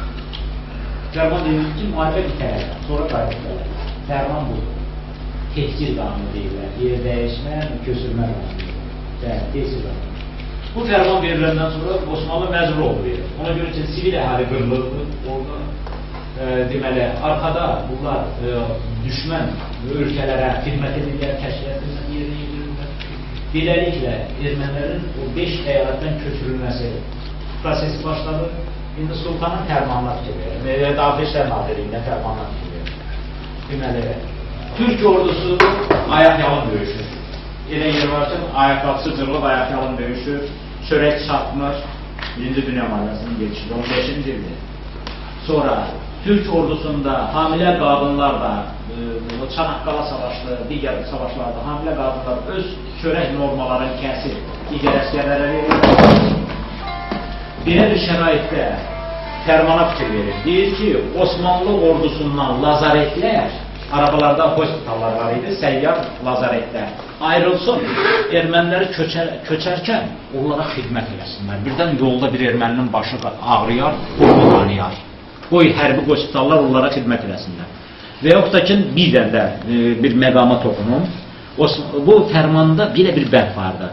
Fərman deyildi ki, müharibə bitərək, sonra qayıtdılar. Fərman budur. Tehcir qanunu deyirlər, yer dəyişmə, köçürmə qanunu deyirlər, tehcir qanunu. Bu fərman veriləndən sonra Osmanlı məcbur oldu verir. Ona görə ki, sivil əhali qırılırdı orada. Deməli, arkada bunlar düşmən ölkələrə xidmət edirlər, kəşfiyyatını yerinə yetirirlər. Beləliklə, ermənilərin o 5 əyalətdən köçürülməsi prosesi başladı. İndi Sultanın fərmanına fikir verir. Daxili İşlər Nazirliyində fərmanına fikir verir. Deməli, Türk ordusu ayaq-yalın döyüşür. Elə yer var ki, ayaqqabısı cırılıb ayaq-yalın döyüşür. Çörək çatmır. 1-ci Dünya müharibəsinin geçişi 15-ci ildir. Sonra Türk ordusunda hamilə qadınlar da, Çanaqqala savaşlı, digər savaşlarda hamilə qadınlar öz çörək normalarını kəsir, digər əsgərlərə verir. Belə bir şəraitdə fərmana fikir verir. Deyir ki, Osmanlı ordusundan lazaretlər, arabalarda hospitallar var idi, səyyar lazaretlər ayrılsın, erməniləri köçərkən onlara xidmət eləsinlər. Birdən yolda bir erməninin başı ağrıyar, burnu qanıyar. Qoy hərbi hospitallar onlara xidmət eləsinlər. Və yox da ki, bir də bir məqama toxunum. Bu fərmanda belə bir bənd vardı.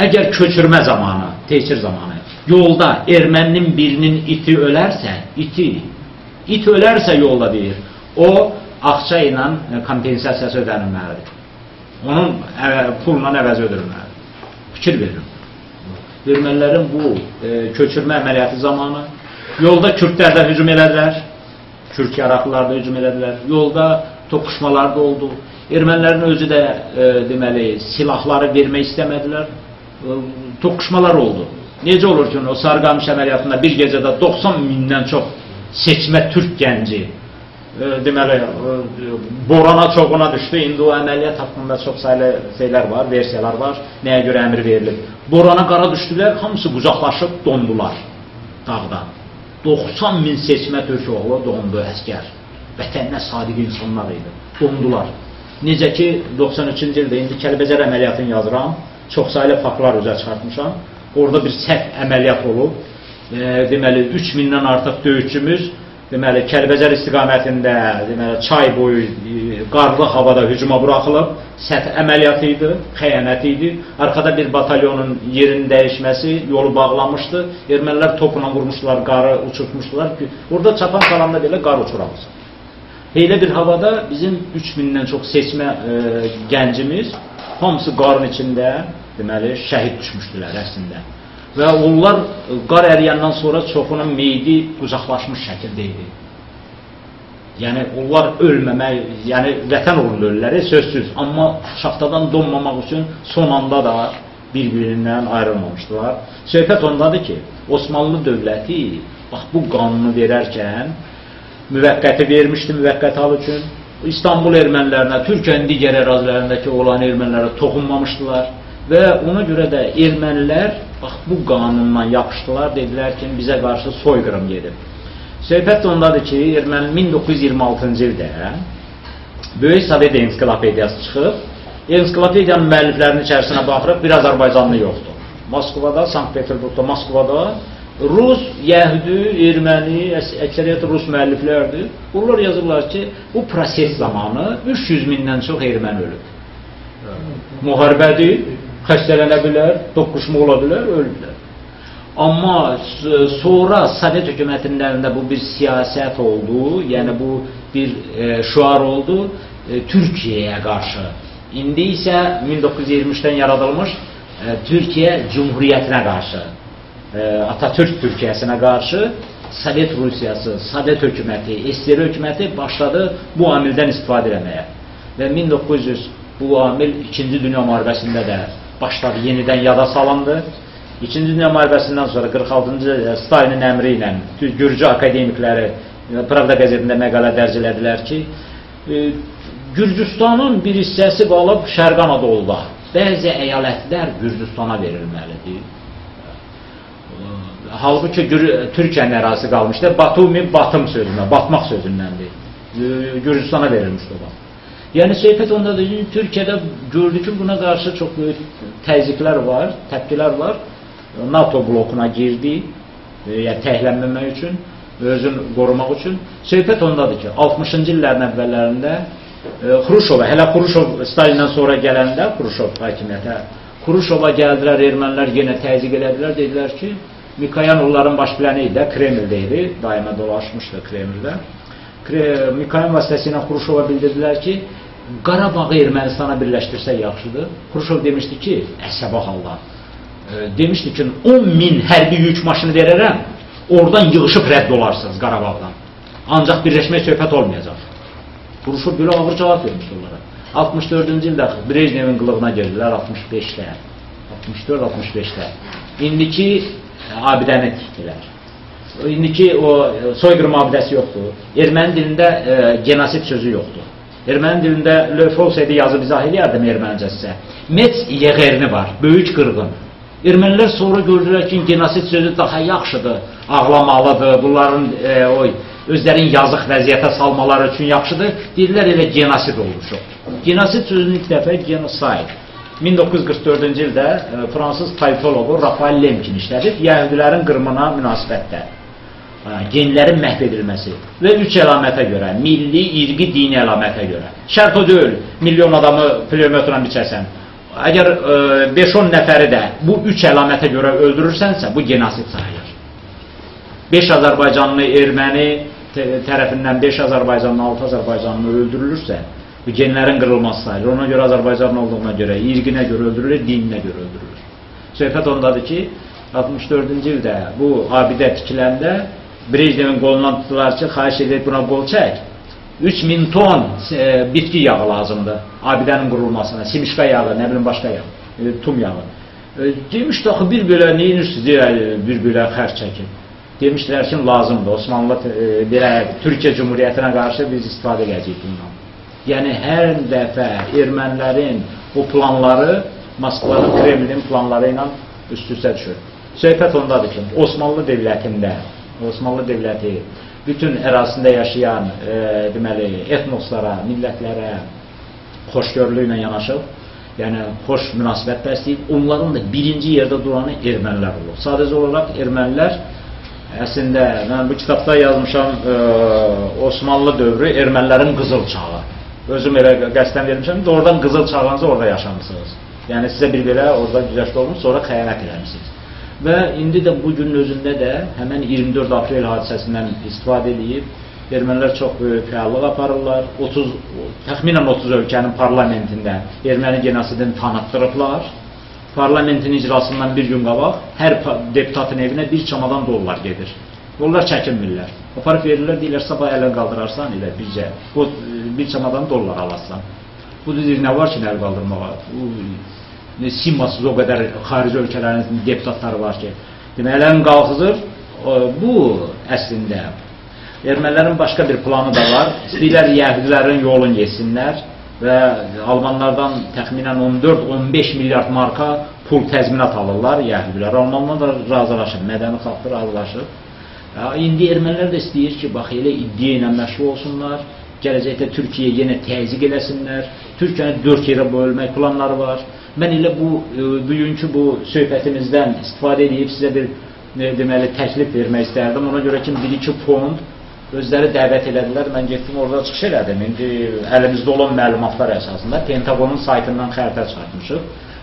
Əgər köçürmə zamanı, tehcir zamanı, yolda erməninin birinin iti ölərsə, it ölərsə yolda deyir, o axça ilə kompensasiyası ödənilməlidir. Onun pulla əvəzi ödənilməlidir. Fikir verin. Ermənilərin bu köçürmə əməliyyatı zamanı yolda Kürdlər də hücum elədilər, Kürd yaraqlılar da hücum elədilər, yolda toqquşmalar da oldu. Ermənilərin özü də deməli, silahları vermək istəmədilər, toqquşmalar oldu. Necə olur ki, o Sarıqamış əməliyyatında bir gecədə 90 mindən çox seçmə Türk gənci deməli, borana çoxuna düşdü. İndi o əməliyyat haqqında çox sayılı şeylər var, versiyalar var, nəyə görə əmr verilir. Borana qara düşdülər, hamısı qucaqlaşıb dondular dağda. 90 min seçmə Türk oğlu dondu, əskər. Vətəninə sadiq insanlar idi, dondular. Necə ki, 93-cü ildə indi Kəlbəcər əməliyyatını yazıram, çox sayılı faktlar üzə çıxartmışam. Orada bir səhv əməliyyat olub. Deməli, 3000-dən artıq döyüşçümüz deməli, Kəlbəcər istiqamətində deməli, çay boyu qarlı havada hücuma buraxılıb. Səhv əməliyyatı idi, xəyanət idi. Arkada bir batalyonun yerini dəyişməsi, yolu bağlamışdı. Ermənilər topla vurmuşdular, qarı uçurtmuşdular ki, orada çatan qalanda belə qar uçuramız. Elə bir havada bizim 3000-dən çox seçmə gəncimiz hamısı qarın içində deməli, şəhid düşmüşdülər əslində. Və onlar qar əriyəndən sonra çoxunun meyidi qucaqlaşmış şəkildə idi. Yəni, onlar ölməmək, yəni vətən uğrunda ölürləri sözsüz. Amma şaxtadan donmamaq üçün son anda da bir-birindən ayrılmamışdılar. Söhbət ondadır ki, Osmanlı dövləti bax, bu qanunu verərkən müvəqqəti vermişdi müvəqqəti hal üçün. İstanbul ermənilərinə, Türkiyənin digər ərazilərindəki olan ermənilərə toxunmamışdılar. Və ona görə də ermənilər bax, bu qanundan yapışdılar, dedilər ki, bizə qarşı soyqırım gedib. Söhbət ondadır ki, erməni 1926-cı ildə Böyük Sovet Ensiklopediyası çıxıb, ensiklopediyanın müəlliflərinin içərisinə baxırıq, bir Azərbaycanlı yoxdur. Moskvada, Sankt-Peterburgda, Moskvada Rus, Yəhudi, Erməni, əksəriyyət Rus müəlliflərdir. Onlar yazırlar ki, bu proses zamanı 300 mindən çox erməni ölüb. Müharibədir, xəstələnə bilər, toqquşma ola bilər, öldülər. Amma sonra Sovet hökumətlərində bu bir siyasət oldu, yəni bu bir şüar oldu Türkiyəyə qarşı. İndi isə 1923-dən yaradılmış Türkiyə Cumhuriyyətinə qarşı, Atatürk Türkiyəsinə qarşı Sovet Rusiyası, Sovet hökuməti, SSR hökuməti başladı bu amildən istifadə etməyə. Və 1900 bu amil 2-ci Dünya müharibəsində də başladı, yenidən yada salındı. 2-ci Dünya müharibəsindən sonra 46-cı Stalinin əmri ilə Gürcü akademikləri Pravda qəzetində məqalə dərc elədilər ki, Gürcüstanın bir hissəsi qalıb Şərq Anadoluda. Bəzi əyalətlər Gürcüstana verilməlidir. Halbuki Türkiyənin ərazisi qalmışdı. Batumi, batım sözündən, batmaq sözündəndir. Gürcüstana verilmişdi o. Yəni, söhbət ondadır ki, Türkiyədə gördük ki, buna qarşı çox böyük təzyiqlər var, təpkilər var. NATO blokuna girdi, yəni təhlənməmək üçün, özünü qorumaq üçün. Söhbət ondadır ki, 60-cı illərin əvvəllərində Xruşova, hələ Xruşov Stalindən sonra gələndə, Xruşov hakimiyyətə, Xruşova gəldilər, ermənilər yenə təzyiq elədilər, dedilər ki, Mikoyan onların baş planı idi, Kremldə idi, daima dolaşmışdı Kremldə. Mikoyan vasitəsilə Xruşova bildirdilər ki, Qarabağı Ermənistana birləşdirsək yaxşıdır. Xruşov demişdi ki, əsəbə halda, demişdi ki, 10.000 hərbi yük maşını verərəm, oradan yığışıb rədd olarsınız Qarabağdan. Ancaq birləşmək söhbət olmayacaq. Xruşov belə ağır cavab vermişdi onlara. 64-cü ildə Brejnevin qılığına girdilər, 65-də, 64-65-də. İndiki abidəni tikdilər. İndiki o soyqırım abidəsi yoxdur. Erməni dilində genosid sözü yoxdur. Erməni dilində Le Folseydə yazıb izah eləyərdim ermənicəsə. Metz yığerini var, böyük qırğın. Ermənilər sonra gördülər ki, genosid sözü daha yaxşıdır, ağlamalıdır, bunların özlərin yazıq vəziyyətə salmaları üçün yaxşıdır. Dedilər, elə genosid olmuşuq. Genosid sözünün ilk dəfə genocide. 1944-cü ildə fransız politologu Rafael Lemkin işlədib, yəhudilərin qırımına münasibətdə. Genlərin məhv edilməsi və 3 əlamətə görə, milli, irqi, dini əlamətə görə. Şərt o deyil, milyon adamı kilometrlə biçərsən. Əgər 5-10 nəfəri də bu 3 əlamətə görə öldürürsənsə, bu genosid sayılır. 5 Azərbaycanlı erməni tərəfindən 5 Azərbaycanlı, 6 Azərbaycanlı öldürülürsə, bu genlərin qırılması sayılır. Ona görə Azərbaycanlı olduğuna görə, irqinə görə öldürülür, dininə görə öldürülür. Söhbət ondadır ki, 64-cü ildə bu abidə tikiləndə Brejnevin qolundan tutdular ki, xahiş edib buna qol çək. 3000 ton bitki yağı lazımdır abidənin qurulmasına, simişqa yağı, nə bilim başqa yağ, tum yağı. Demişdi, axı bir belə neyinirsiniz deyə bir belə xərc çəkin. Demişdilər ki, lazımdır, Osmanlı belə Türkiyə Cumhuriyyətinə qarşı biz istifadə edəcəyik bundan. Yəni, hər dəfə ermənilərin o planları Moskvanın, Kremlin planları ilə üst-üstə düşür. Söhbət ondadır ki, Osmanlı dövlətində, Osmanlı dövləti bütün ərazisində yaşayan deməli, etnoslara, millətlərə xoşgörlü ilə yanaşıb, yəni xoş münasibət bəsləyib, onların da birinci yerdə duranı ermənilər olur. Sadəcə olaraq ermənilər, əslində, mən bu kitabda yazmışam Osmanlı dövrü ermənilərin qızıl çağı. Özüm elə qəsdən vermişəm, oradan qızıl çağınızı orada yaşamışsınız. Yəni sizə bir belə orada güzəşt olmuş, sonra xəyanət eləmişsiniz. Və indi də bu günün özündə də həmən 24 aprel hadisəsindən istifadə edib, ermənilər çox böyük fəallıq aparırlar. Təxminən 30 ölkənin parlamentində erməni genosidini tanıtdırıblar. Parlamentin icrasından bir gün qabaq hər deputatın evinə bir çamadan dollar gedir. Onlar çəkinmirlər. Aparıb verirlər, deyirlər, sabah ələ qaldırarsan, elə bircə, bir çamadan dollar alarsan. Bu deyir, nə var ki, əl qaldırmağa? Simasız o qədər xarici ölkələrin deputatları var ki, deməklərin qalxızır. Bu əslində ermənilərin başqa bir planı da var. İstəyirlər yəhudilərin yolun yesinlər və almanlardan təxminən 14-15 milyard marka pul təzminat alırlar yəhudilər. Almanlar da razılaşır, mədəni xalqlar razılaşır. İndi ermənilər də istəyir ki, bax, elə iddia ilə məşğul olsunlar, gələcəkdə Türkiyə yenə təzyiq eləsinlər, Türkiyəni 4 yerə bölmək planları var. Mən elə bugünkü bu söhbətimizdən istifadə edib sizə bir deməli təklif vermək istərdim. Ona görə ki, 1-2 fond özləri dəvət elədilər. Mən getdim orada çıxış elədim. İndi əlimizdə olan məlumatlar əsasında Pentagonun saytından xəritə çıxartmışıq.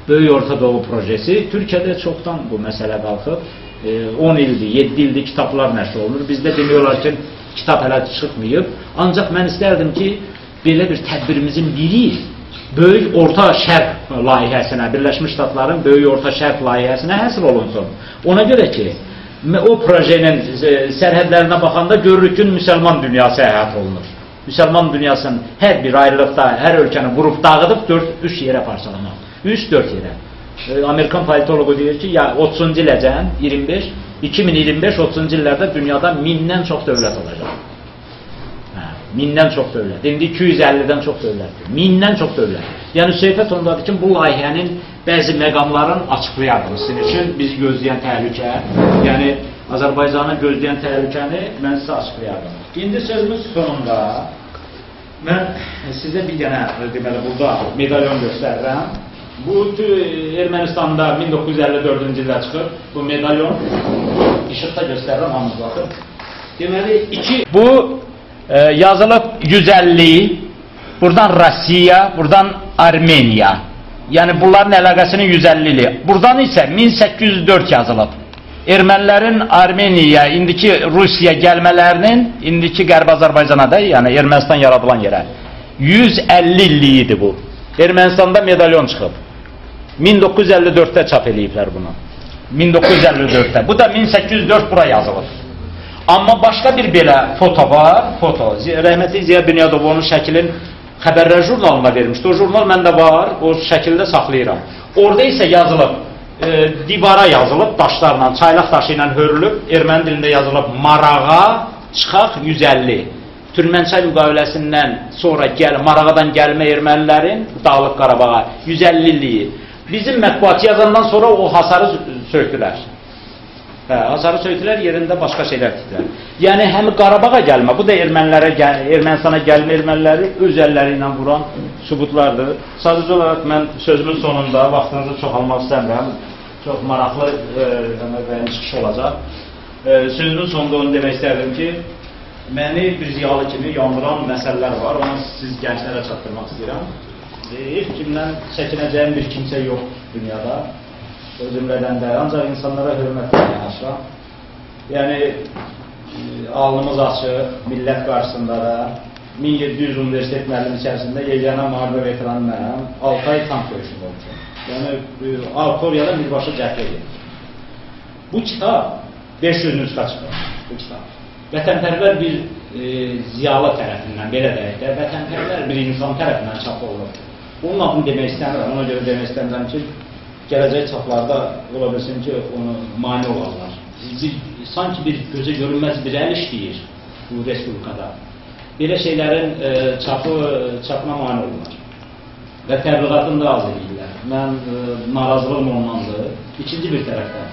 Böyük Orta Doğu projesi. Türkiyədə çoxdan bu məsələ qalxıb. 10 ildir, 7 ildir kitablar nəşr olunur. Bizdə demək olar ki, kitab hələ çıxmayıb. Ancaq mən istərdim ki, belə bir tədbirimizin biri Böyük Orta Şərq layihəsinə, Birləşmiş Ştatların Böyük Orta Şərq layihəsinə həsr olunsun. Ona görə ki, o projenin sərhədlərinə baxanda görürük ki, müsəlman dünyası əhatə olunur. Müsəlman dünyasının hər bir ayrılıqda, hər ölkəni vurub dağıdıb 3 yerə parçalamaq. 3-4 yerə. Amerikan politologu deyir ki, 30-cu iləcən 2025-30-cu illərdə dünyada 1000-dən çox dövlət olacaq. 1000-dən çox dövlət. İndi 250-dən çox dövlətdir. 1000-dən çox dövlət. Yəni söhbət ondadır ki, bu layihənin bəzi məqamlarını açıqlayardım. Sizin üçün biz gözləyən təhlükə, yəni Azərbaycanı gözləyən təhlükəni mən sizə açıqlayardım. İndi sözümüz sonunda mən sizə bir dənə deməli burada medalyon göstərirəm. Bu Ermənistanda 1954-cü ildə çıxır. Bu medalyon işıqda göstərirəm, hamınız baxın. Deməli, bu yazılıb 150, buradan Rusiya, buradan Armeniya. Yəni bunların əlaqəsinin 150-li. Buradan isə 1804 yazılıb. Ermənilərin Armeniya, indiki Rusiya gəlmələrinin, indiki Qərbi Azərbaycana da, yəni Ermənistan yaradılan yerə 150 illiyidir bu. Ermənistanda medalyon çıxıb. 1954-də çap eləyiblər bunu. 1954-də. Bu da 1804 bura yazılıb. Amma başqa bir belə foto var, rəhmətli Ziya Bünyadov onun şəklin Xəbərlər jurnalına vermişdi. O jurnal məndə var, o şəkildə saxlayıram. Orada isə yazılıb, divara yazılıb, daşlarla, çaylaq daşı ilə hörülüb, erməni dilində yazılıb, Marağa çıxaq 150. Türkmənçay müqaviləsindən sonra Marağadan gəlmə ermənilərin Dağlıq Qarabağa 150 illiyi. Bizim mətbuat yazandan sonra o hasarı söktülər. Hasarı söktülər, yerində başqa şeylər tikdilər. Yəni, həm Qarabağa gəlmə, bu da Ermənistana gəlmə erməniləri öz əlləri ilə vuran sübutlardır. Sadəcə olaraq mən sözümün sonunda, vaxtınızı çox almaq istəmirəm, çox maraqlı çıxış olacaq. Sözümün sonunda onu demək istərdim ki, məni bir ziyalı kimi yandıran məsələlər var, onu siz gənclərə çatdırmaq istəyirəm. İlk kimdən çəkinəcəyim bir kimsə yox dünyada, o cümlədən də, ancaq insanlara hörmətlə yanaşıram. Yəni, alnımız açıq, millət qarşısında da 1700 universitet müəllimi içərisində yeganə müharibə veteranı mənəm, 6 ay tank döyüşündə olmuşam. Yəni, auditoriyada birbaşa cəhd edir. Bu kitab 500 nüsxə çıxır, bu kitab. Vətənpərvər bir ziyalı tərəfindən, belə deyək də, vətənpərvər bir insan tərəfindən çap olunur. Onun adını demək istəmirəm, ona görə demək istəmirəm ki, gələcək çaplarda ola bilsin ki, onu mani olarlar. Sanki bir gözə görünməz bir əl işləyir bu respublikada. Belə şeylərin çapına mani olurlar. Və təbliğatını da az edirlər. Mən narazılığım ondandır. İkinci bir tərəfdən.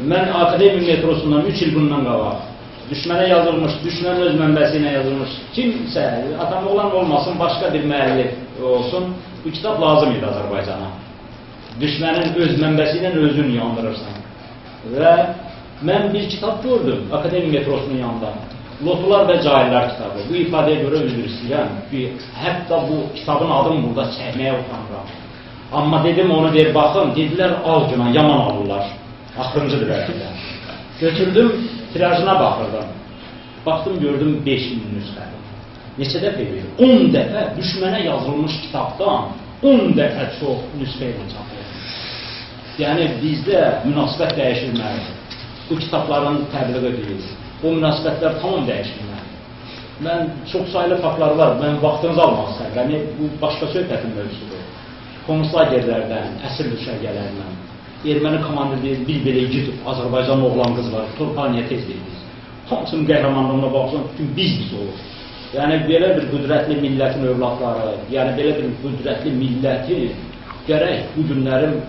Mən Akademik metrosundan 3 il bundan qabaq düşmənə yazılmış, düşmən öz mənbəsi ilə yazılmış kimsə, atam olan olmasın, başqa bir müəllif olsun, bu kitab lazım idi Azərbaycana. Düşmənin öz mənbəsi ilə özünü yandırırsan. Və mən bir kitab gördüm Akademik metrosunun yanında. Lotular və Cahillər kitabı. Bu ifadəyə görə üzr istəyirəm. Hətta bu kitabın adını burada çəkməyə utanıram. Amma dedim onu ver baxın, dedilər al günah, yaman alırlar. Axırıncıdır bəlkə. Götürdüm, tirajına baxırdım. Baxdım, gördüm 5000 nüsxə. Neçə dəfə verir? 10 dəfə düşmənə yazılmış kitabdan 10 dəfə çox nüsxə ilə çap olunur. Yəni, bizdə münasibət dəyişilməlidir. Bu kitabların təbliğ edilir. O münasibətlər tamam dəyişilməlidir. Mən çox sayılı faktlar var, mən vaxtınızı almaq istəyirəm. Bu başqa söhbətin mövzusudur. Konslagerlərdən, əsir düşərgələrindən, erməni komandirləri bir belə igid Azərbaycan oğlan qız var, torpağı niyə tez verilir? Hamısının qəhrəmanlığına baxsın, biz olur. Yəni, belə bir qüdrətli millətin övladları, yəni belə bir qüdrətli milləti gərək bu günlərin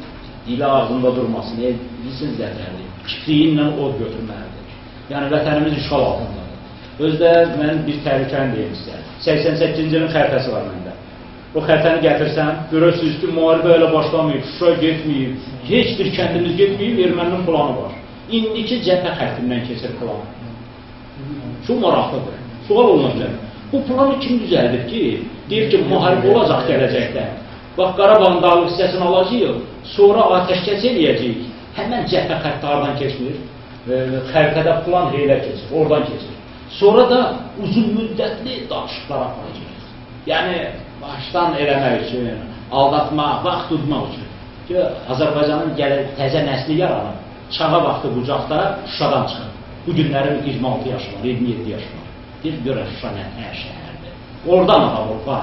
ilə ağzında durmasın, bilsin zərərli, kipriyinlə od götürməlidir. Yəni, vətənimiz işğal altındadır. Özdə mən bir təhlükəni deyim sizə. 88-ci ilin xəritəsi var məndə. O xəritəni gətirsən, görürsünüz ki, müharibə elə başlamayıb, Şuşa getməyib, heç bir kəndimiz getməyib, erməninin planı var. İndiki cəbhə xəttindən keçir planı. Çox maraqlıdır. Sual olunacaq. Bu planı kim düzəldir ki, deyir ki, müharibə olacaq gələcəkdə. Bax, Qarabağın dağlıq hissəsini alacaq, sonra atəşkəs eləyəcək. Həmən cəbhə xətti aradan keçmir, xəritədə plan heylə keçir, oradan keçir. Sonra da uzun müddətli danışıqlar aparacaq. Yəni, başdan eləmək üçün, aldatmaq, vaxt tutmaq üçün ki, Azərbaycanın təzə nəsli yaranır. Çağa vaxtı bucaqda Şuşadan çıxır. Bu günlərin 26 yaşı var, 27 yaşı var. Bir görə Şuşa nə şəhərdir. Oradan Avropa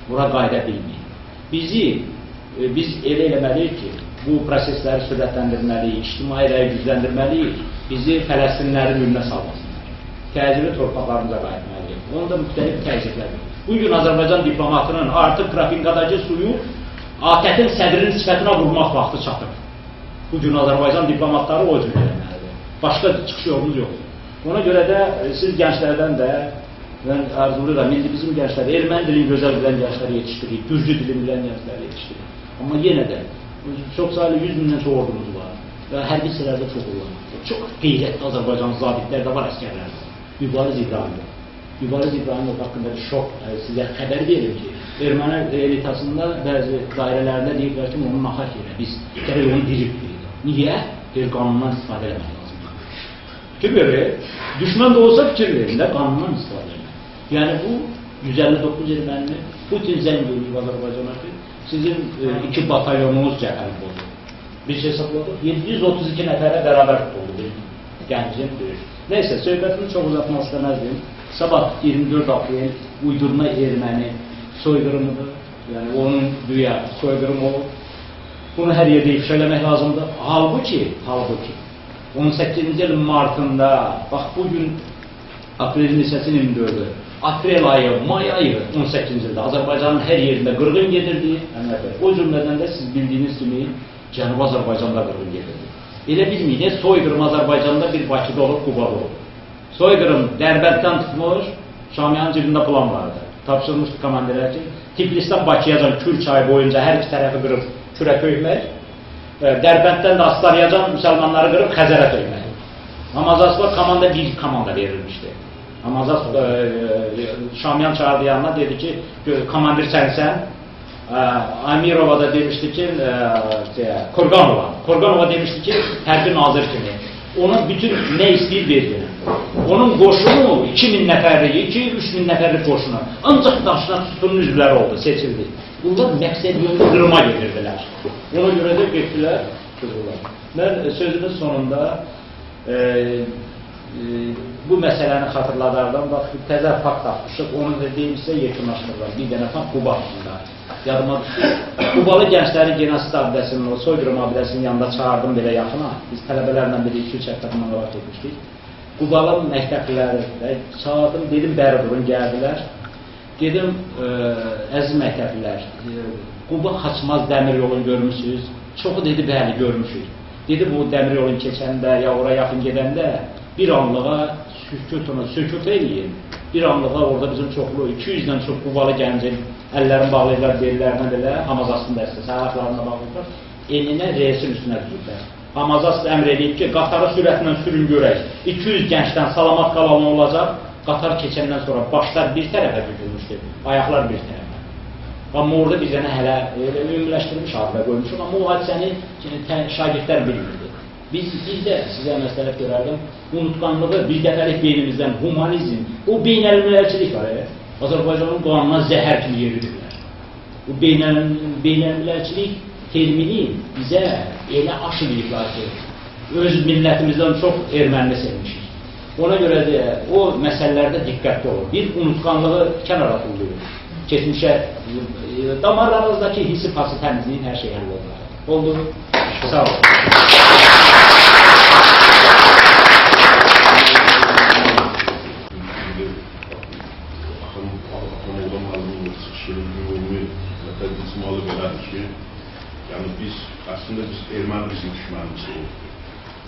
bura qayda bilməyir. Biz elə eləməliyik ki, bu prosesləri sürətləndirməliyik, ictimai rəyi gücləndirməliyik, bizi Fələstinlərin önünə salmasınlar. Təcili torpaqlarımıza qayıtmalıyıq. Onu da müxtəlif təzyiqlər. Bugün Azərbaycan diplomatının artıq Trafinkadakı suyu ATƏT-in sədrinin sifətinə vurmaq vaxtı çatıb. Bugün Azərbaycan diplomatları o cür eləməlidir. Başqa çıxış yolumuz yoxdur. Ona görə də siz gənclərdən də mən arzulayıram, indi bizim gənclər erməni dilini gözəl bilən gəncləri yetişdirik, gürcü dilini bilən gəncləri yetişdirik. Amma yenə də çox sayılı 100 mindən çox ordumuz var və hərbi hissələrdə çox olur. Çox qeyrətli Azərbaycan zabitlər də var, əsgərlər də. Mübariz İbrahimov. Mübariz İbrahimov haqqında bir şok sizə xəbər verir ki, erməni elitasında bəzi dairələrində deyirlər ki, onu naxaq yerə, biz gərək onu dirib. Niyə? Bir qanundan istifadə eləmək lazımdır. Fikir verir, düşmən də olsa fikir verin də qanundan istifadə eləmək. Yəni bu 159 erməni Putin zəng edib Azərbaycana ki, sizin 2 batalyonunuz cəhərim oldu. Biz hesabladıq, 732 nəfərə bərabər tutuldu. Gəncin döyüş. Neyse, söhbətini çox uzatmaq istəməzdim. Sabah 24 aprel uydurma erməni soyqırımıdır. Yəni onun dünya soyqırımı olur. Bunu hər yerdə ifşa eləmək lazımdır. Halbuki 18-ci ilin martında, bax bugün aprelin neçəsinin 24-ü, aprel ayı, may ayı 18-ci ildə Azərbaycanın hər yerində qırğın gedirdi. O cümlədən də siz bildiyiniz kimi Cənubi Azərbaycanda qırğın gedirdi. Elə bilməyiniz, soyqırım Azərbaycanda bir Bakıda olub, Qubada olub. Soyqırım Dərbəddən tutmuş, Şamiyanın cibində plan vardı. Tapşırmışdı komandirlər ki, Tiflisdən Bakıyacan Kür çayı boyunca hər iki tərəfi qırıb Kürə töymək, Dərbənddən də Astaryacan müsəlmanları qırıb Xəzərə töymək. Hamazasla komanda bir komanda verilmişdi. Hamazas Şamiyan çağırdı yanına, dedi ki, komandir sənsən. Amirova da demişdi ki, Korganova demişdi ki, hərbi nazir kimi. Onun bütün nə istəyir verdi. Onun qoşunu 2000 nəfərlik, 2-3000 nəfərlik qoşunu. Ancaq daşına sütunun üzvləri oldu, seçildi. Bunlar məqsəd yolunda qırıma gedirdilər. Ona görə də getdilər, qırdılar. Mən sözümün sonunda bu məsələni xatırladardım. Bax, təzə fakt tapmışıq. Onu da deyimsə yekunlaşdırırlar. Bir dənə fakt Quba haqqında. Yadıma düşdü. Qubalı gəncləri Genasi abidəsinin, o soyqırım abidəsinin yanında çağırdım belə yaxına. Biz tələbələrlə bir 2-3 həftə manqalat etmişdik. Qubalı məktəbliləri çağırdım, dedim bəri durun, gəldilər. Dedim, əziz məktəblilər, Quba Xaçmaz dəmir yolunu görmüşsünüz. Çoxu dedi, bəli, görmüşük. Dedi, bu dəmir yolunu keçəndə, ya oraya yaxın gedəndə bir anlığa sükut eləyin. Bir anlığa orada bizim çoxlu, 200-dən çox Qubalı gəncin əllərini bağlayırlar, bellərinə belə, Hamazasın dəstəsi, ayaqlarına bağlayırlar, elinə reysin üstünə düzürlər. Hamazas əmr edib ki, qatarı sürətlə sürün görək, 200 gəncdən salamat qalan olacaq, qatar keçəndən sonra başlar bir tərəfə bükülmüşdür, ayaqlar bir tərəfə. Amma orada biz hələ ümumiləşdirmiş haqqda qoymuşuq, amma o hadisəni şagirdlər bilmirdi. Biz də sizə məsləhət görərdim, unutqanlığı bir dəfəlik beynimizdən, humanizm, o beynəlmilərçilik var. Azərbaycanın qanuna zəhər kimi yeridirlər. Bu beynəlmilərçilik termini bizə elə aşırıyıqlar ki, öz millətimizdən çox erməni sevmişik. Ona görə də o məsələlərdə diqqətli olur. Bir unutqanlığı kənara tutuyor. Keçmişə, damarlarınızdakı hissi pası təmizliyin hər şey həll olur. Oldu. Sağ olun. Çıxışmalı belədir ki, yəni biz, əslində biz erməni bizim düşmənimiz oldu.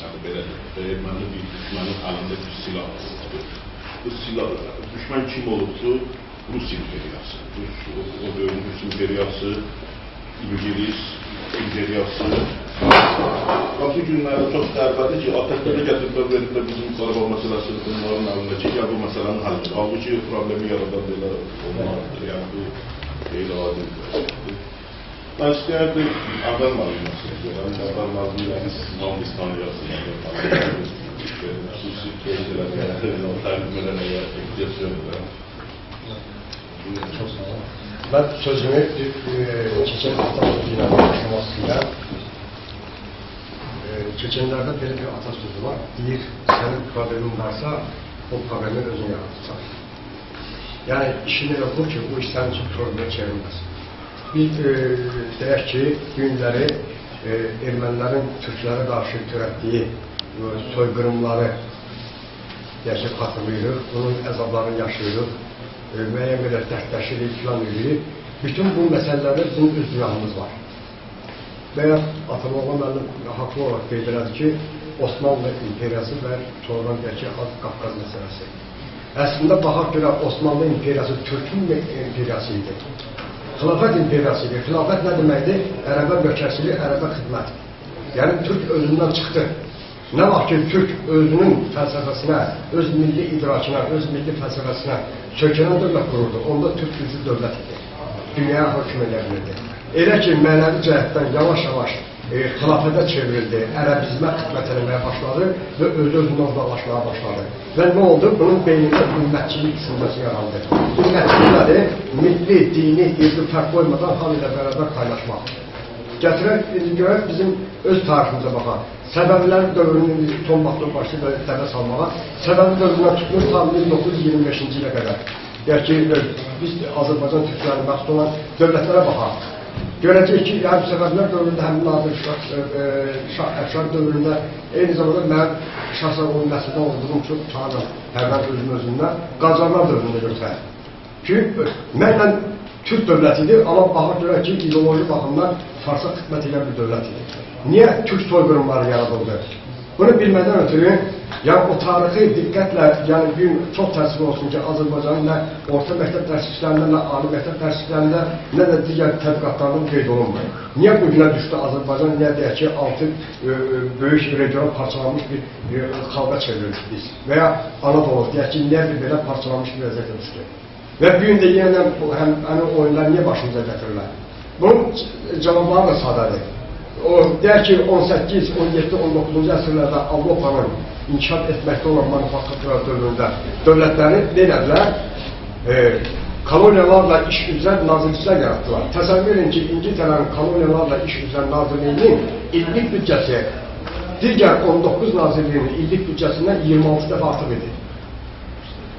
Yəni belədir, erməni bir düşmənin əlində bir silah oldu. Bu silah, düşmən kim olubdu? Rus imperiyası. O dövrün Rus imperiyası, İngiliz imperiyası. Bu günlərdə çox dərbədir ki, ATƏT-lərə gətiriblər, verdilər bizim Qarabağ məsələsini bunların əlində ki, bu məsələnin həlli. Halbuki problemi yaradan belə olmalıdır. Yəni bu qeyri adildir. Ben istəyərdim, Adar Malıymasını görəm. Adar Malıymasını siz tanıyasınız. Xüsusi teyzələrə, tərbimələrə ehtiyac yoxdur. Çok sağ olun. Ben sözümü Çeçen atasözüyle başlamasıyla Çeçenlerde böyle bir atasözü var. Deyir, senin problemin varsa o problemin özünü yaratırsan. Yani işini okur ki bu iş senin için probleme çevrilmez. Bir deyək ki, günləri ermənilərin Türklərə qarşı törətdiyi soyqırımları xatırlayırıq, bunun əzablarını yaşayırıq. müəyyən qədər dərdləşirik, filan edirik. Bütün bu məsələlərdə bizim öz günahımız var. Və ya Atamoğlu müəllim haqlı olaraq qeyd elədi ki, Osmanlı imperiyası və sonradan deyək ki, Qafqaz məsələsi. Əslində baxaq görə Osmanlı imperiyası Türkün imperiyası idi. Xilafət imperiyası idi. Xilafət nə deməkdir? Ərəbə nökərçilik, ərəbə xidmət. Yəni Türk özündən çıxdı. Nə vaxt ki, Türk özünün fəlsəfəsinə, öz milli idrakına, öz milli fəlsəfəsinə sökülən dövlət qururdu. Onda Türk güclü dövlət idi. Dünyaya hökm edə elə ki, mənəvi cəhətdən yavaş-yavaş xilafətə çevrildi, ərəbizmə xidmət eləməyə başladı və öz-özündən uzaqlaşmaya başladı. Və nə oldu? Bunun beynində ümmətçilik düşünməsi yarandı. Ümmətçilik nədir? Milli, dini, irqi fərq qoymadan hal ilə bərabər paylaşmaq. Gətirək, görək bizim öz tariximizə baxaq. Səbəblər dövrünün son vaxtın başlayıb dəvə salmağa, səbəbi dövründən tutulur tam 1925-ci ilə qədər. Deyək ki, biz Azərbaycan Türklərini məxsus olan dövlətlərə baxaq. Görəcək ki, həm səbəblər dövründə, həm Nadir Şah Əfşar dövründə, eyni zamanda mən şahsən onun nəsildən olduğum çox tanrım, hərdən özümdən, Qacarlar dövründə götürək. Ki, mənlə Türk dövləti idi, amma baxaq görək ki, ideoloji baxımdan Farsa xidmət edən bir dövlət idi. Niyə Türk soyqırımları yaradıldı? Bunu bilmədən ötürü, yəni o tarixi diqqətlə, yəni bir çox təəssüf olsun ki, Azərbaycanın nə orta məktəb dərsliklərində, nə ali məktəb dərsliklərində, nə də digər tədqiqatlarında qeyd olunmur. Niyə bu günə düşdü Azərbaycan, niyə deyək ki, 6 böyük regiona parçalanmış bir xalqa çevrildik biz? Və ya Anadolu, deyək ki, niyə bir belə parçalanmış bir vəziyyətə düşdü? Və bu gün də yenə həmin oyunlar niyə başımıza gətirirlər? Bunun cavabları da sadədir. O, deyək ki, 18, 17, 19-cu əsrlərdə Avropanın inkişaf etməkdə olan manufaktura dövründə dövlətləri nelədilər? Koloniyalarla iş üzrə nazirliklər yaratdılar. Təsəvvür edin ki, İngiltərənin koloniyalarla iş üzrə nazirliyinin illik büdcəsi digər 19 nazirliyinin illik büdcəsindən 26 dəfə artıq idi.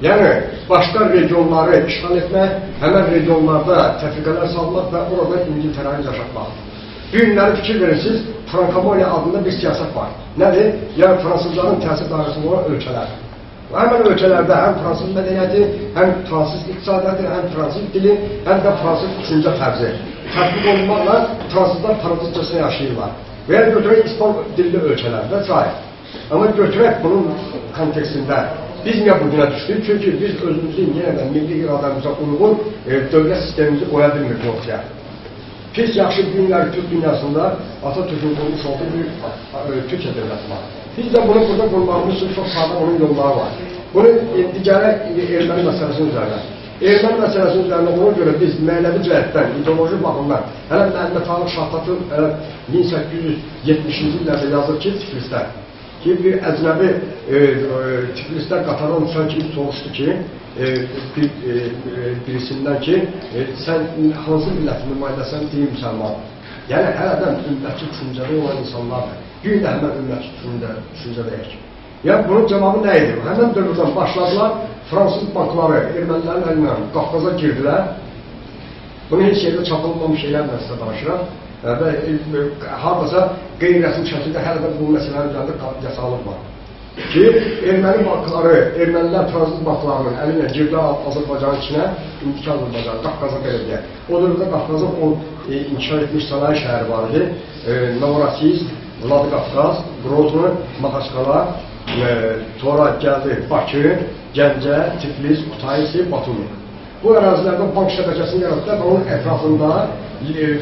Yəni, başqa regionları işğal etmək, həmən regionlarda təfriqələr salmaq və orada İngiltərəni yaşatmaq. Bu günləri fikir verirsiniz, Frankofonia adında bir siyasət var. Nədir? Yəni, fransızların təsir dairəsində olan ölkələr. Həmən ölkələrdə həm fransız mədəniyyəti, həm fransız iqtisadiyyatı, həm fransız dili, həm də fransız düşüncə tərzi. Tətbiq olunmaqla fransızlar fransızcasına yaşayırlar. Və ya götürək İspan dilli ölkələr və s. Amma götürək bunun kontekstində biz niyə bu günə düşdük? Çünki biz özümüzün yenə də milli iradəmizə uyğun dövlət sistemimizi qoya bilmirdik ortaya. Pis yaxşı günlər Türk dünyasında Atatürk'ün qurmuş olduğu bir Türkiyə dövləti var. Biz də bunu burada qurmağımız üçün çox sadə onun yolları var. Bunu digərə erməni məsələsinin üzərində. Erməni məsələsinin üzərində ona görə biz mənəvi cəhətdən, ideoloji baxımdan, hələ Məhəmməd Talib Şahtatın 1870-ci illərdə yazır ki, Tiflisdə, ki bir əcnəbi Tiflisdə qatara uçan kimi soruşdu ki, birisindən ki, sən hansı millətin nümayəndəsən deyim müsəlman. Yəni, hələdən ümmətçi düşüncədə olan insanlardır. Gün də həmən ümmətçi düşüncədəyək. Yəni, bunun cavabı nə idi? Həmən dövrdən başladılar, fransız bankları ermənilərin əlinə Qafqaza girdilər. Bunu heç yerdə çapılmamış şeylərlə sizə danışıram. Və haradasa qeyri-rəsmi şəkildə hələ də bu məsələnin üzərində yasalıq var. Ki, erməni bankları, ermənilər fransız banklarının əlinə girdilər Azərbaycanın içinə, indiki Azərbaycan, Qafqaza belə deyək. O dövrdə Qafqazın o inkişaf etmiş sanayi şəhəri var idi. Novorossiysk, Vladikavkaz, Grozny, Maxaçqala, sonra gəldi Bakı, Gəncə, Tiflis, Kutaisi, Batumi. Bu ərazilərdə bank şəbəkəsini yaratdılar və onun ətrafında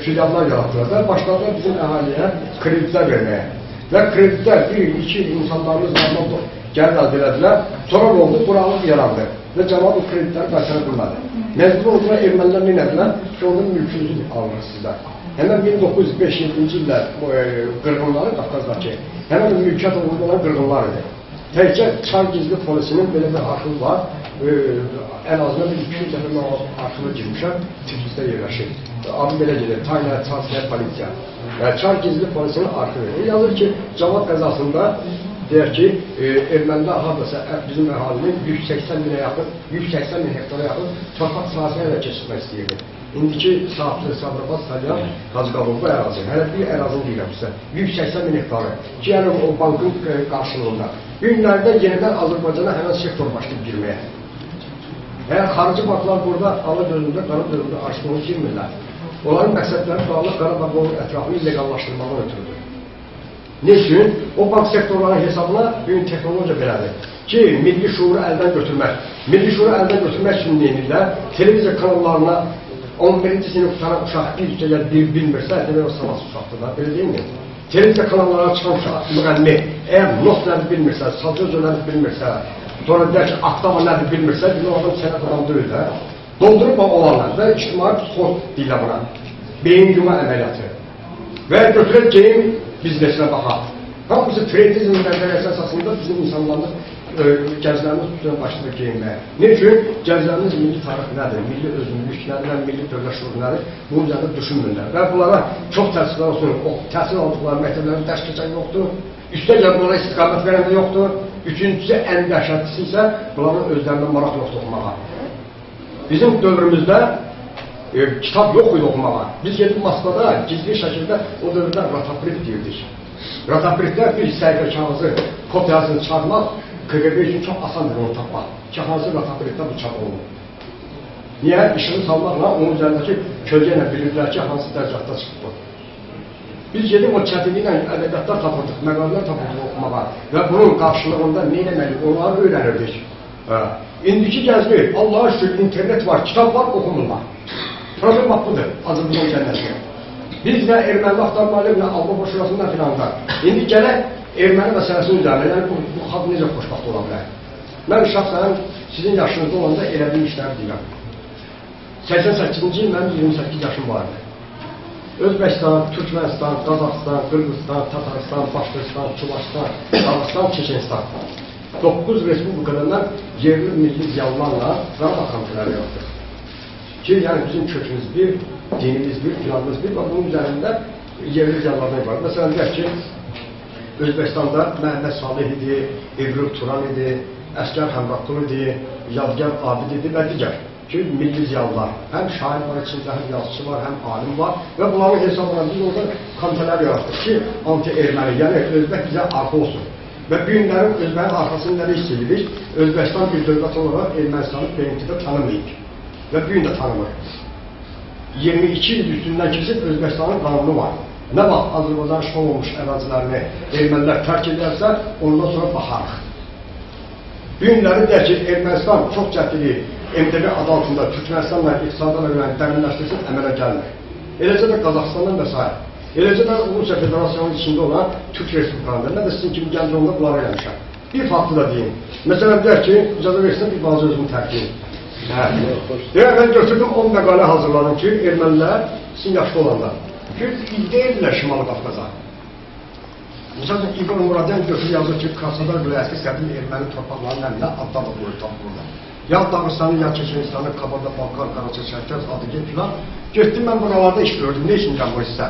filiallar yaratdılar və başladılar bizim əhaliyə kreditlər verməyə. Və kreditlər 1-2 insanlarımız varlıqda gəlir əldə elədilər, sonra oldu, buralıq yarandı və cəmaat o kreditləri qaytara bilmədi. Məcbur oldular, ermənilər nə edilər ki, onun mülkünüzü alınır sizlər. Həmən 1905-7-ci illər qırğınları Qafqazdakı, həmən mülkiyyət olan qırğınlar idi. Təkcə Çar gizli polisinin belə bir arxiv var, ən azından 200 dəfə arxivə girmişəm, Tiflisdə yerləşir. Adı belə gedir, Tayna Çar Polisiya. Çar gizli polisinin arxivi. Yazır ki, Cavad qəzasında deyək ki, ermənilər haradasa bizim əhalinin 180 min hektara yaxın torpaq sahəsinə ilə keçirmək istəyirdi. İndiki saatlı Sabirabad Salyan Hacıqabılda ərazi. Hələ bir ərazini deyirəm sizə. 180 min hektarı. Ki, yəni o bankın qarşılığında. Günlərdə yenidən Azərbaycana həmən sektor başlayıb girməyə. Eğer xarici banklar burada ala gözündə, qara gözündə açdığını girmirlər. Onların məqsədləri Dağlıq Qarabağın ətrafını illegallaşdırmadan ötürüdür. Ne üçün? O bank sektorlarının hesabına bugün teknoloji belədir ki, milli şuuru əldən götürmək. Milli şuuru əldən götürmək üçün neyinirlər? Televiziya kanallarına 11-ci sinif tutan uşaq bir bilmirsə, demək o savası uşaqdır da, belə deyil mi? Televiziya kanallarına çıxan uşaq, müğənni, əgər not nədir bilmirsə, sazöz nədir bilmirsə, sonra deyək ki, aktava nədir bilmirsə, bizim adam sənət adam deyil də. Doldurub olanlar və ictimai psixol deyilə buna. Beyin yuma əməliyyatı. Və götürək geyim biznesinə baxaq. Hamısı freydizmin məqələsi əsasında bizim insanlarımız, gənclərimiz tutuyan başında geyinməyə. Ne üçün? Gənclərimiz milli tarix nədir, milli özünlük nədir, milli dövlət şuuru nədir, bunun üzərində düşünmürlər. Və bunlara çox təsirlər olsun, təhsil aldıqları məktəblərin dərs keçən yoxdur, üstəgəl bunlara istiqamət verən də yoxdur. Üçüncüsü, ən dəhşətlisi isə bunların özlərində maraq yoxdur oxumağa. Bizim dövrümüzdə kitap yok idi oxumağa. Biz gedib Moskvada gizli şəkildə o dövrdə rataprit deyirdik. Ratapritdə bir səhifə kağızı kopyasını çıxarmaq KGB üçün çox asandır onu tapmaq. Ki, hansı ratapritdə bu çap olunur. Niyə? İşini salmaqla onun üzərindəki kölgə ilə bilirdilər ki, hansı dərəcətdə çıxdı. Biz gedib o çətinliklə ədəbiyyatlar tapırdıq, məqalələr tapırdıq oxumağa və bunun qarşılığında nə eləməliyik, onları öyrənirdik. İndiki gəzmir, Allah'a şükür internet var, kitap var, oxumurlar. Problem bak budur, Azərbaycan cənnətinə. Biz də erməni axtarmalıyla Avropa Şurasından filan da. İndi gələk erməni məsələsinin üzərində, yəni bu xalq necə xoşbaxt ola bilər? Mən şəxsən sizin yaşınızda olanda elədiyim işləri deyirəm. 88-ci il mənim 28 yaşım vardı. Özbəkistan, Türkmənistan, Qazaxıstan, Qırğızistan, Tataristan, Başqıristan, Çuvaşistan, Dağıstan, Çeçenistan. 9 respublikalarından yerli milli ziyalılarla Qarabağ komitələri yaptık. Ki, yəni bizim kökümüz bir, dinimiz bir, planımız bir və bunun üzərində yerli ziyalılardan var. Məsələn, deyək ki, Özbəkistanda Məhəmməd Salih idi, İbrahim Turan idi, Əskər Həmraqqul idi, Yadgar Abid idi və digər ki, milli ziyalılar. Həm şair var içində, həm yazıcı var, həm alim var və bunların hesabına biz orada komitələr yaratdık ki, anti-erməni, yəni Özbək bizə arxa olsun. Və bu günlərin Özbəyin arxasını nədə hiss edirik? Özbəkistan bir dövlət olaraq Ermənistanı BMT-də tanımayıb və bu gün də tanımır. 22 il üstündən keçib Özbəkistanın qanunu var. Nə vaxt Azərbaycan işğal olmuş ərazilərini ermənilər tərk edərsə, ondan sonra baxarıq. Bu günləri deyək ki, Ermənistan çox cəhdli MDB adı altında Türkmənistanla iqtisadına dərinləşdirsin, əmələ gəlmir. Eləcə də Qazaxıstandan və s. Eləcə də Rusiya Federasyonunun içində olan Türk Respublikalarında, mən də sizin kimi gənc olanda bunları eləmişəm. Bir faktı da deyim. Məsələn, deyək ki, icazə versin bir bazı özümü tərkiyim. Mən götürdüm 10 məqalə hazırladım ki, ermənilər sizin yaşlı olanda. Ki, deyirlər Şimalı Qafqaza. Məsələn, İqor Muradyan götür yazır ki, Krasnodar vilayəti qədim erməni torpaqlarının əlinə adlarla qoyur tapılırlar. Ya Dağıstanın, ya Çeçenistanın, Kabada, Balkan, Qaraça, Çərkəz, Adıgey filan. Getdim mən buralarda iş gördüm, ne için can bu hissə?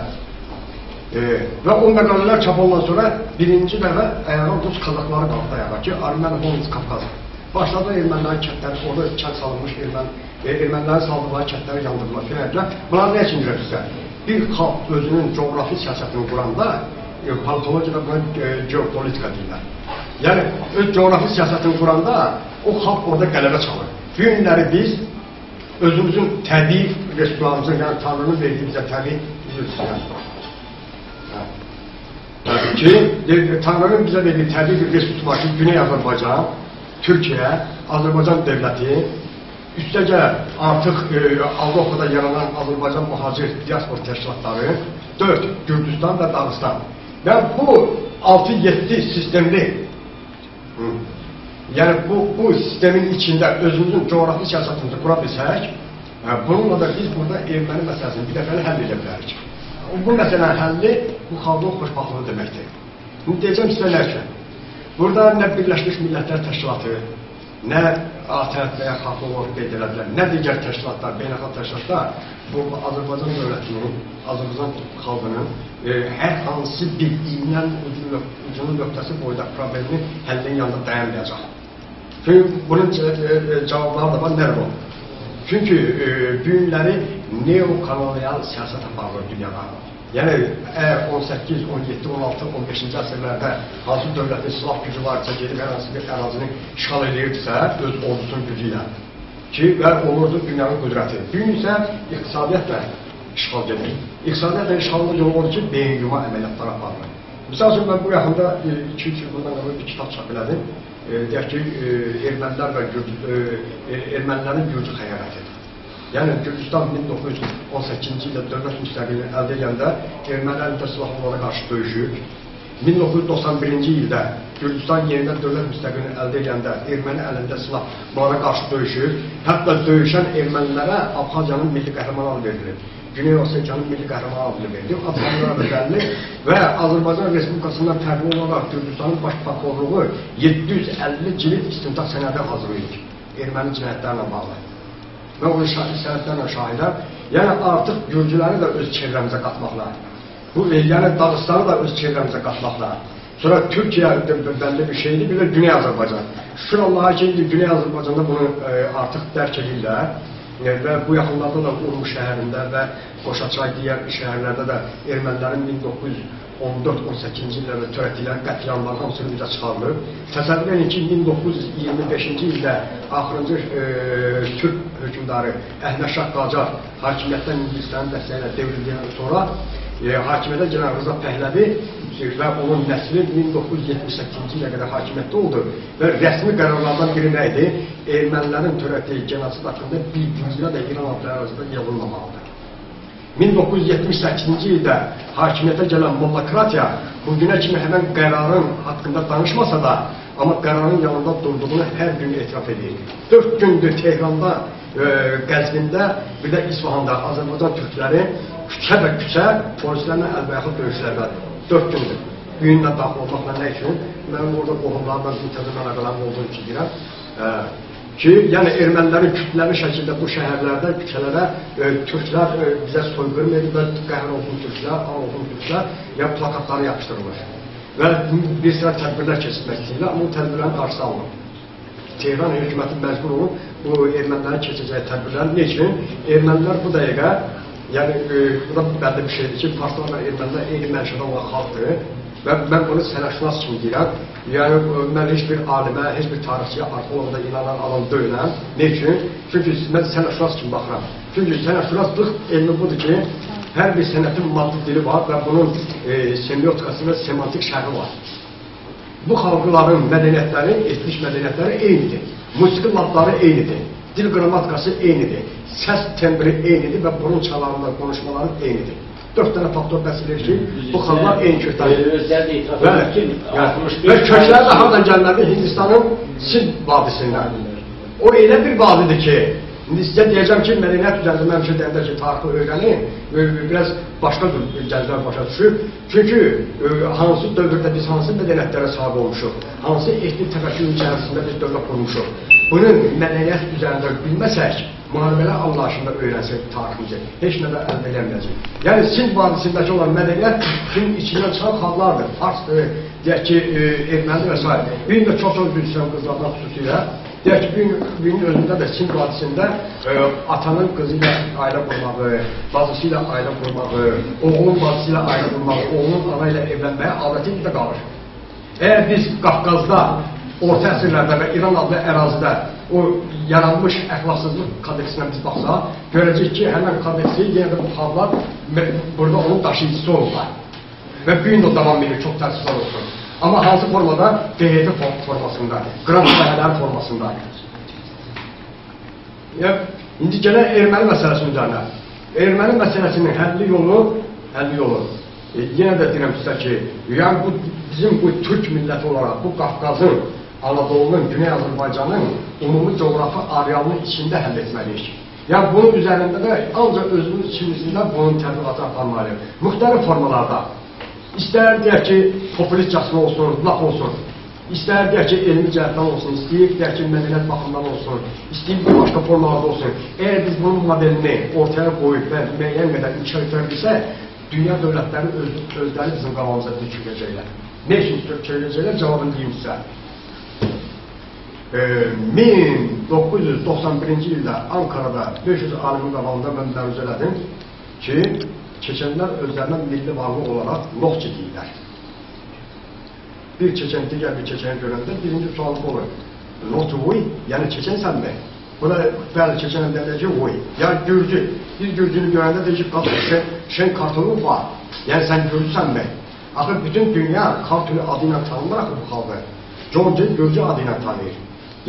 Və o məqalələr çap ondan sonra birinci dəfə ayağım Rus Kazakları qaldı ayağa ki, Arməni Holmes Kafkaz. Başladı ermənilərin kətləri, orada kənd salınmış ermənilərin saldıqları kətləri yandırdılar filan. Bunlar nə üçün görürsə? Bir xalq özünün coğrafi siyasətini quranda, politologiyada buna geopolitika deyirlər. Yəni, öz coğrafi siyasətini quranda o xalq orada qələbə çalır. Bu günləri biz özümüzün təbii resurslarımızın, yəni Tanrının verdiyi bizə təbii ki, Tanrının bizə verdiyi təbii bir resurs var ki, Güney Azərbaycan, Türkiyə, Azərbaycan devləti, üstəgə artıq Avropada yaranan Azərbaycan mühacir diaspor təşkilatları, 4 Gürcüstan və Dağıstan. Və bu 6-7 sistemli, yəni bu sistemin içində özümüzün coğrafi siyasətimizi qura bilsək, bununla da biz burada erməni məsələsini bir dəfəli həll edə bilərik. Bu məsələnin həlli bu xalqın xoşbaxtlığı deməkdir. Şimdi deyəcəm sizələr ki, burada nə Birləşmiş Millətlər Təşkilatı, nə ATƏT və ya Xalqolog qeyd elədilər, nə digər təşkilatlar, beynəlxalq təşkilatlar bu Azərbaycan dövlətinin, Azərbaycan xalqının hər hansı bir iynən ucunun nöqtəsi boyda problemini həllin yanında dayanmayacaq. Çünki bunun cavabları da var, nədir o? Çünki büyünləri neokolonial siyasət aparılır dünyada. Yəni, əgər 18, 17, 16, 15-ci əsrlərdə hansı dövlətin silah gücü varsa, gedib hər hansı bir ərazini işğal edirsə, öz ordusunun gücü ilə. ki, və olurdu dünyanın qüdrəti. Bugün isə iqtisadiyyətlə işğal gedir. İqtisadiyyətlə işğalın yolu olur ki, beyin yuma əməliyyatlar aparılır. Misal üçün, mən bu yaxında 2-3 il bundan qabaq bir kitab çap elədim. Deyək ki, ermənilərin Gürcü xəyanəti. Yəni, Gürcüstan 1918-ci ildə dövlət müstəqilliğini əldə edəndə ermənilərin silahlılara qarşı döyüşür. 1991-ci ildə Gürcüstan yenidən dövlət müstəqilliğini əldə edəndə erməni əlində silah bunlara qarşı döyüşür. Hətta döyüşən ermənilərə Abxaziyanın milli qəhrəmanı adı verilir. Güney Osetiyanın milli qəhrəmanı adını verilir. Abxazlara bədəlli və Azərbaycan Respublikasından fərqli olaraq Gürcüstanın baş prokurorluğu 750 cilit istintaq sənədi hazırlayır erməni cinayətlərlə bağlı. Və o sənədlərlə şahidəm. Yəni artıq Gürcüləri də öz çevrəmizə qatmaqlar. Yəni Dağıstanı da öz çevrəmizə qatmaqlar. Sonra Türkiyə bəlli bir şeydir, bir də Güney Azərbaycan. Şükür Allaha ki, Güney Azərbaycanda bunu artıq dərk edirlər. Və bu yaxınlarda da Urmuş şəhərində və Qoşaçay digər şəhərlərdə də ermənilərin 1914-18-ci illərdə törətdikləri qətliamların hamısını üzə çıxarılır. Təsəvvür edin ki, 1925-ci ildə axırıncı Türk hökümdarı Əhməd Şah Qacar hakimiyyətdən İngilistanın dəstəyi ilə devrildikdən sonra hakimiyyətə gələn Rıza Pəhləvi və onun nəsli 1978-ci ilə qədər hakimiyyətdə oldu və rəsmi qərarlardan biri nə idi? Ermənilərin törətdiyi genosid haqqında bir güclə də İran adlı ərazide yazılmamalıdır. 1978-ci ildə hakimiyyətə gələn Mollokratiya bugünə kimi həmən qərarın haqqında danışmasa da, amma qərarın yanında durduğunu hər gün etiraf edir. 4 gündür Tehranda, Qəzvində, bir də İsfahanda Azərbaycan türkləri küçə və küçə polislərlə əlbəyaxı döyüşlərdədir. 4 gündür. Günlə daxil olmaqla nə üçün? Mənim orada qohumlarla müntəzəm əlaqələrim olduğu üçün deyirəm. Ki, yəni ermənilərin kütləvi şəkildə bu şəhərlərdə, küçələrə türklər bizə soyqırım edib və qəhr olsun türklər, an olsun türklər, yəni plakatları yapışdırılır. Və bir sıra tədbirlər keçirmək istəyirlər, amma o tədbirlərin qarşısı alınır. Tehran hökuməti məcbur olub bu ermənilərin keçəcəyi tədbirlərin ne üçün? Ermənilər bu dəqiqə, yəni bu da bəlli bir şeydir ki, Farslarla ermənilər eyni mənşədə olan xalqdır və mən bunu sənətşünas kimi deyirəm. Yəni mən heç bir alimə, heç bir tarixçiyə, arxeoloqda inanan adam deyiləm. Ne üçün? Çünki mən sənətşünas kimi baxıram. Çünki sənətşünaslıq elmi budur ki, hər bir sənətin maddi dili var və bunun semiotikası və semantik şərhi var. Bu xalqların mədəniyyətləri, etnik mədəniyyətləri eynidir. Musiqi ladları eynidir. Dil qrammatikası eynidir. Səs tembri eynidir və burun çalarında konuşmaları eynidir. 4 dənə faktor bəsilir ki, bu xalqlar eyni kökdəndir. Və köklər də hardan gəlməli? Hindistanın Sind vadisindən. O elə bir vadidir ki, indi sizə deyəcəm ki, mədəniyyət üzərində mən üçün deyəndə ki, tarixi öyrənin, biraz başqa gəzlər başa düşür. Çünki hansı dövrdə biz hansı mədəniyyətlərə sahib olmuşuq, hansı etnik təfəkkür içərisində biz dövlət qurmuşuq. Bunun mədəniyyət üzərində bilməsək, müharibələr anlayışında öyrənsək tariximizi, heç nə də əldə edəməyəcək. Yəni, Sind vadisindəki olan mədəniyyət günün içindən çıxan xalqlardır. Farsdır, deyək ki, erməni və s. Bir də çox-çox Gürcüstan qızlardan xüsusilə, deyək ki, günün özündə də Sind vadisində atanın qızı ilə ailə qurmağı, bacısı ilə ailə qurmağı, oğlun bacısı ilə ailə qurmağı, oğlun ana ilə evlənməyə adəti də qalır. Əgər biz Qafqazda, orta əsrlərdə və İran adlı ərazidə o yaranmış əxlaqsızlıq kodeksinə biz baxsaq, görəcək ki, həmən kodeksi yenə də bu xalqlar burada onun daşıyıcısı olurlar. Və bir gün o davam edir, çox təəssüflər olsun. Amma hansı formada? DHT formasında, qrant səhələri formasında. İndi gələk erməni məsələsinin üzərinə. Erməni məsələsinin həlli yolu, yenə də deyirəm sizə ki, yəni bizim bu Türk milləti olaraq, bu Qafqazın, Anadolu'nun, Güney Azərbaycanın umumi coğrafi arealının içində həll etməliyik. Yəni bunun üzərində də ancaq özümüz içimizdə bunun tədqiqatı aparmalıyıq. Müxtəlif formalarda. İstər deyək ki, populistcasına olsun, laf olsun. İstər deyək ki, elmi cəhətdən olsun, istəyir deyək ki, mədəniyyət baxımdan olsun, istəyir bir başqa formalarda olsun. Əgər biz bunun modelini ortaya qoyub və müəyyən qədər inkişaf etdirdirsək, dünya dövlətləri özləri bizim qavamıza döküləcəklər. Ne üçün döküləcəklər? Cavabını deyim sizə. 1991-ci ildə Ankara'da 500 alimin qabağında mən məruzə elədim ki, Çeçenlər özlərindən milli varlıq olaraq Novçi deyirlər. Bir Çeçen digər bir Çeçeni görəndə birinci sual olur. Notuvuy, yəni Çeçensənmi? Bu da bəli keçən ildə deyir ki, oy. Ya Gürcü, biz Gürcünü görəndə deyir ki, şen kartonu var. Yəni sən Gürcüsənmi? Axı bütün dünya kartonu adıyla tanımır axı bu xalqı. Georgi Gürcü adıyla tanıyır.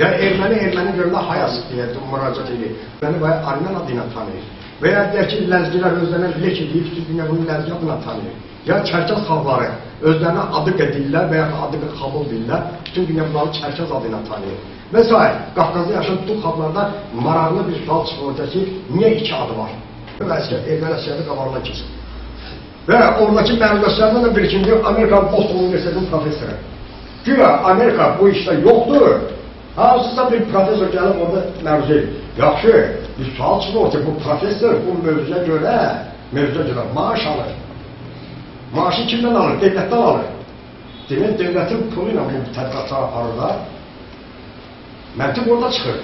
Ya erməni görəndə hayas deyə müraciət edir. Məni bayağı Armen adıyla tanıyır. Və ya deyək ki, ləzgilər özlərinə lek edib, bütün dünya bunu ləzgi adıyla tanıyır. Ya Çərkəz xalqları özlərinə adı qədirlər və ya adı xabıl bilirlər, bütün dünya bunları Çərkəz adıyla tanıyır. Və s. Qafqazda yaşayan bütün xalqlarda maraqlı bir sual çıxılacaq ki, niyə iki adı var? Və erməni əsgərdə qabarına keçir. Və oradakı məruzəçilərdən də birikindi Amerikan Boston Universitetinin professoru. Güya Amerika bu işdə yoxdur. Hansısa bir profesör gəlib orada məruzə edir. Yaxşı, bir sual çıxır ki, bu profesör bu mövzuya görə maaş alır. Maaşı kimdən alır? Devlətdən alır. Demək, devlətin pulu ilə bu tədqiqatlar aparırlar. Məntiq orada çıxır.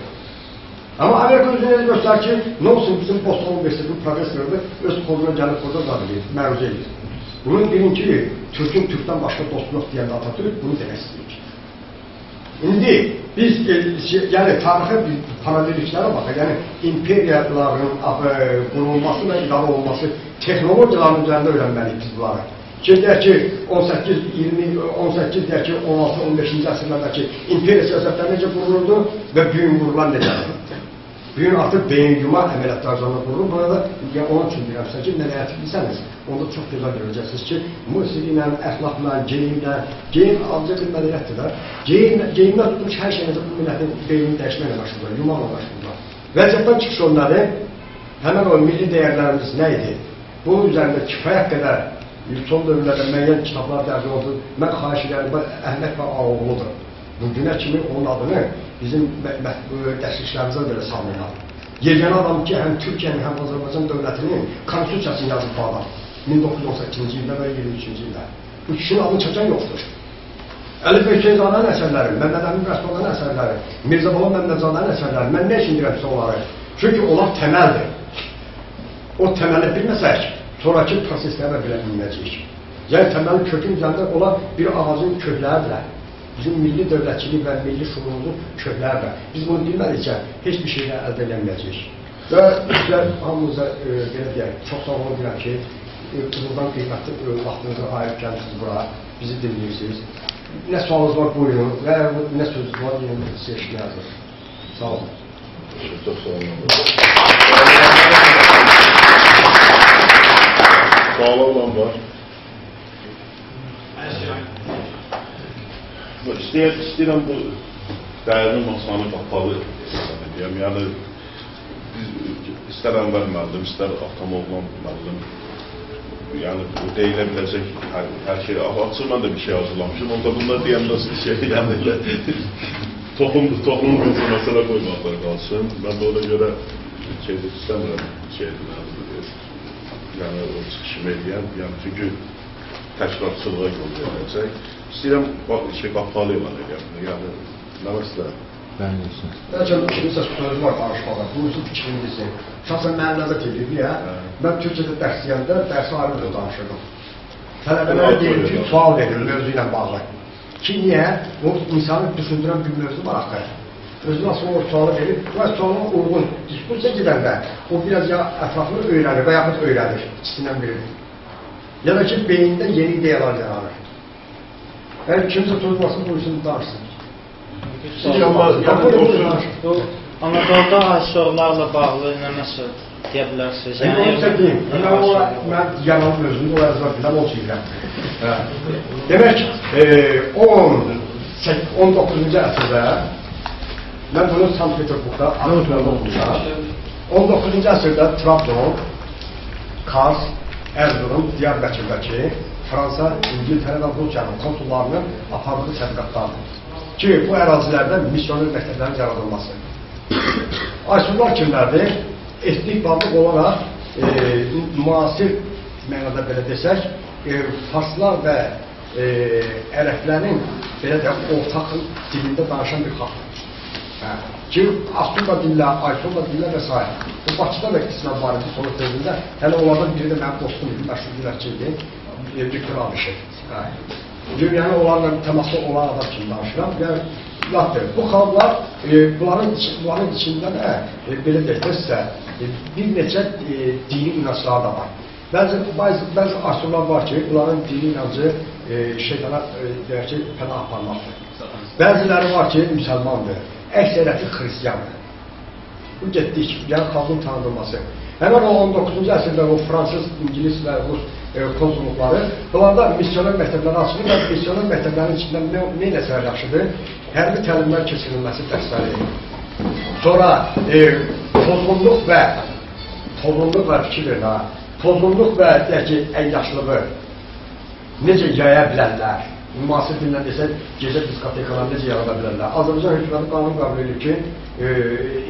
Amma Amerika özünə göstərir ki, nə olsun bizim Boston Universitetinin profesörü öz koluna gəlib orada qadir, məruzə edir. Bunun birinci, Türk'ün Türk'dən başqa dostu yox deyəndə Atatürk bunu demək istəyir. İndi biz yəni tarixi paralelliklərə baxaq, yəni imperiyaların qurulması və idarə olunması texnologiyaların üzərində öyrənməliyik biz bunları. Deyək ki, 18, 16-15-ci əsrlərdəki imperiya siyasətləri necə qurulurdu və büyün qurulan necədir? Büyün artıq beyin yuma əməliyyatlarına qurulur. Burada onun üçün deyirəmsə ki, mədəniyyəti bilsəniz, onda çox gözəl görəcəksiniz ki, musiqi ilə, əxlaqla, geyimlə, geyim ancaq bir mədəniyyətdir. Geyimlə tutmuş hər şeyinizə bu millətin beynini dəyişməklə məşğuldur, yumaqla məşğuldur. Vəziyyətdən çıxış onları, həmən o milli dəyərlərimiz nə idi? Bunun üzərində kifayət qədər son dövrlərdə müəyyən kitablar dərdi oldu. Mən xahiş edirəm, Əhməd və Ağoğludur. Bu günə kimi onun adını bizim dərsliklərimizdən belə salmırlar. Yeganə adam ki, həm Türkiyənin, həm Azərbaycan dövlətinin konstitusiyasını yazıb bu adam. 1918-ci ildə və 23-cü ildə. Bu kişinin adını çəkən yoxdur. Əli Bəkeyzadənin əsərləri, Məmməd Əmin Rəsmanın əsərləri, Mirzə Bala Məmmədzadanın əsərləri, mən nə üçün deyirəm onları? Çünki onlar təməldir. O təməli bilməsək, sonraki proseslərə belə bilməyəcəyik. Yəni təməli kökün üzərində olan bir ağacın kökləridir. Bizim milli dövlətçilik və milli şuurumuzun kökləridir. Biz bunu bilmədikcə heç bir şeylə əldə edəməyəcəyik. Və sizə hamınıza belə deyək, çox sağ olun deyirəm ki, Qızıldan qiymətli vaxtınızı ayırıb gəlmişsiniz bura, bizi dinləyirsiniz. Nə sualınız var buyurun və nə sözünüz var, yine sizə eşkiyə hazır. Sağ olun. Çok sağ olun. Sual olan var. İstəyirəm bu dəyərli masanı qapalı edəyəm. Yəni, istər Ənvər müəllim, istər Avtomoğlan müəllim, yəni deyilə biləcək hər şey. Açıq mən də bir şey hazırlamışım. Onda bunlar deyəndə şey, yəni toxum bir məsələ qoymaqlar qalsın. Mən də ona görə istəmirəm yəni o çıxışımı edəyəm. Yəni çünki təşkilatçılığa yol veriləcək. İstəyirəm qapalı ilan edəyəm. Yəni nə məsələ? Bəlkə kimsə sözü var danışmadan, bu üçün fikrini desin. Şəxsən mənim nəzət edir, niyə? Mən Türkçədə dərs deyəndə dərsi ayrı danışırdım. Tələbələrə deyim ki, sual verir mövzu ilə bağlı. Ki, niyə? O insanı düşündürən bir mövzu var axı. Özünə asılı o sualı verir və sualına uyğun diskursiya gedəndə o biraz ya ətrafını öyrənir və yaxud öyrənir, ikisindən biridir. Ya da ki, beyində yeni ideyalar yaranır. Yəni, kimsə tutmasın, bu üçün danışsın. Anadolu'da aşıqlarla bağlı nə məsəl deyə bilərsiniz? Mən yalan özümü o yazılar biləm, o çevirəm. Demək, 19-cu əsrdə mən bunu Sankt-Peterburgda, Anadolu'da oxumuşam. 19-cu əsrdə Trabzon, Kars, Erzurum, Diyarbəkırdəki Fransa, İngiltərə və Rusiyanın konsullarının apardığı tədqiqatlardır. Ki, bu ərazilərdə missioner məktəblərin yaradılması. Aysunlar kimlərdir? Etnik bağlıq olaraq müasir mənada belə desək, farslar və ərəblərin belə də ortaq dilində danışan bir xalqdır. Ki, Asturla dillər, Aysunla dillər və s. Bu, Bakıda da qismən var idi sonuç dövründə. Hələ onlardan biri də mənim dostum idi, məşhur diləkçi idi, Viktor Abişev. Yəni, onlarla təmaslı olan adam kimi danışıram və Lattır. Bu xalqlar bunların içində də belə deyilsə bir neçə dini inanclar da var. Bəzi asurlar var ki, bunların dini inancı şeytana deyək ki, pənah aparmaqdır. Bəziləri var ki, müsəlmandır, əksəriyyəti xristiyandır. Bu getdik, yəni xalqın tanıdılması. Həmən o 19-cu əsrdə o fransız, İngiliz və Rus konsulluqları, bunlarda missioner məktəbləri açılır və missioner məktəblərin içində nə nəsər yaxşıdır? Hərbi təlimlər keçirilməsi dərsləri. Sonra pozğunluq və fikir verin ha. Pozğunluq və deyək ki, əyyaşlığı necə yaya bilərlər? Müasir dillə desək, gecə diskotekaları necə yarada bilərlər? Azərbaycan hökuməti qanun qəbul edir ki,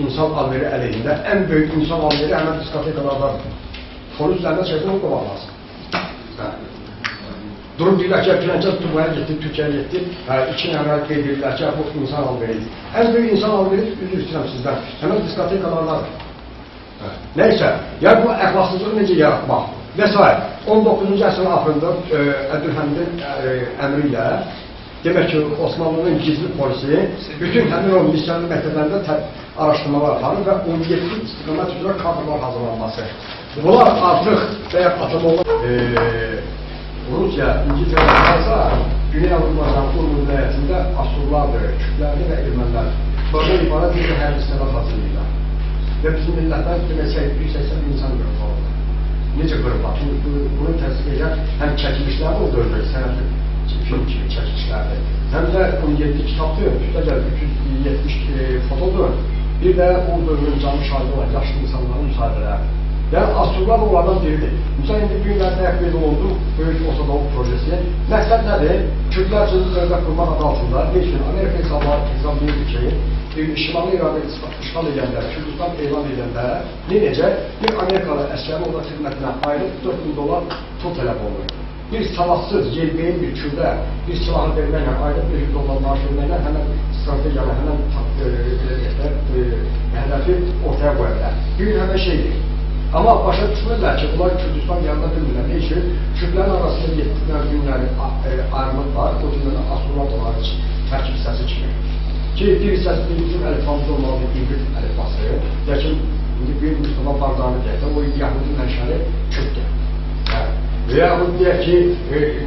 insan alveri əleyhində ən böyük insan alveri həmən diskotekalardadır. Polislərlə çəkdən o qomaq lazım. Durum deyirlər ki, Pürəncə Tubaya getdi, Türkiyəyə getdi, 2 nəmrə qeyd edirlər ki, bu insan alveridir. Ən böyük insan alveri üzr istəyirəm sizdən, həmən diskotekalardadır. Nəysə, yəni bu əxlaqsızlığı necə yaratmaq və s. 19-cu əsrin axırında Əbdülhəmidin əmri ilə demək ki, Osmanlının gizli polisi bütün həmin o missioner məktəblərində araşdırmalar aparır və 17 istiqamət üzrə kadrlar hazırlanması. Bunlar artıq və ya Atamollar Rusiya, İngiltərə, Fransa, Güney Azərbaycan vilayətində asurlardır, Kürtlərdir və ermənilərdir. Sonra ibarət bir hərbi istəlat hazırlayırlar. Və bizim millətlər demək 180 insan qırıb alırlar. Necə qırıblar? Bunu təsdiq edən həm çəkilişlərdir o dövrdə, sənət film kimi çəkilişlərdir. Həm də 17 kitabdır, 370 fotodur. Bir də o dövrün canlı şahidi olan yaşlı insanların müsahibələri. Yəni, asurlar onlardan biridir. Məsələn, indi günlərdə əhvəli oldu, böyük Osadoluk projesi. Məqsəd nədir? Kürtlər üçün dövlət qurmaq adı altında, ne üçün? Amerika hesablayırdı ki, Şimali İranı işğal edəndə, Kürdistan elan edəndə necə bir Amerikalı əskəri orada xidmətinə ayrı $4.000 pul tələb olunur. Bir savadsız, yelbeyin bir Kürdə bir silahı verməklə, ayrı $100 maaş verməklə həmən strategiyanı, həmən hədəfi ortaya qoyarlar. Bir həmən şeydir. Amma başa düşmürlər ki, bunlar Kürdistan yanında bilmirlər. Ne üçün? Kürtlərin arasında 7 günləri ayrılıq var, o günlərin asurlar onları tərkib hissəsi kimi. Ki, bir hissəsi bizim əlifamız olmalı İngiliz əlifası. Lakin, bir Mustafa Bardani deyək də, o Yahudi mənşəli Kürtdür. Və yaxud deyək ki,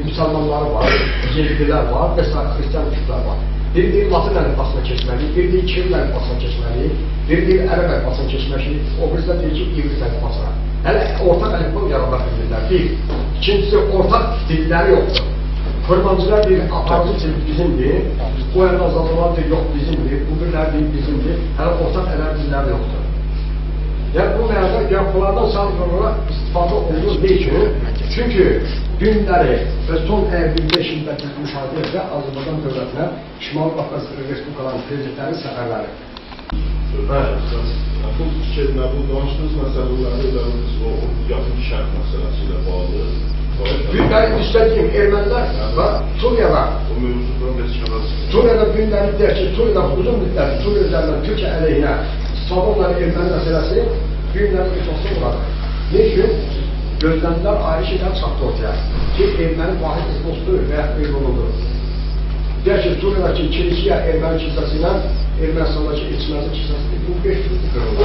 müsəlmanları var, Yehudilər var və s. Xristiyan Kürtlər var. Biri deyir Latın əlifasına keçməli, biri deyir Kiril əlifasına keçməli, biri deyir Ərəb əlifasına keçməli, o birisi deyir ki, İngiliz əlifasına. Hələ ortaq əlifba yarada bilirlər, bir. İkincisi, ortaq dilləri yoxdur. Kurmancılar deyir, aparıcı til bizimdir, o əlin azalmalar deyir, yox bizimdir, bu birlər deyir bizimdir, hələ ortaq ələr dilləri yoxdur. Yəni, bu mənada bunlardan sanıqlarına istifadə olunur, deyir çünki günləri və son 25 ildə müşahidə edə Azərbaycan dövlətinə Şimali Qafqaz Respublikalarının prezidentlərin səfərləri. Bu fikirlə, bu danışdığınız məsələləri də o yaxın şərt məsələsi ilə bağlı. Günləri üstədiyim ermənilər və Suriyada günləri deyək ki, Suriyada uzun müddət Suriya üzərindən Türkiyə əleyhinə istifadə olunan erməni məsələsi günləri üstəsi buradır. Ne üçün? Gözləndilər ayrı şeylər çıxdı ortaya ki, erməni vahid isposdur və qeyruludur. Deyək ki, Suriyadakı kilisiyə erməni kilsəsi ilə Ermənistandakı içməzi kilsəsi bu 500 qırılır.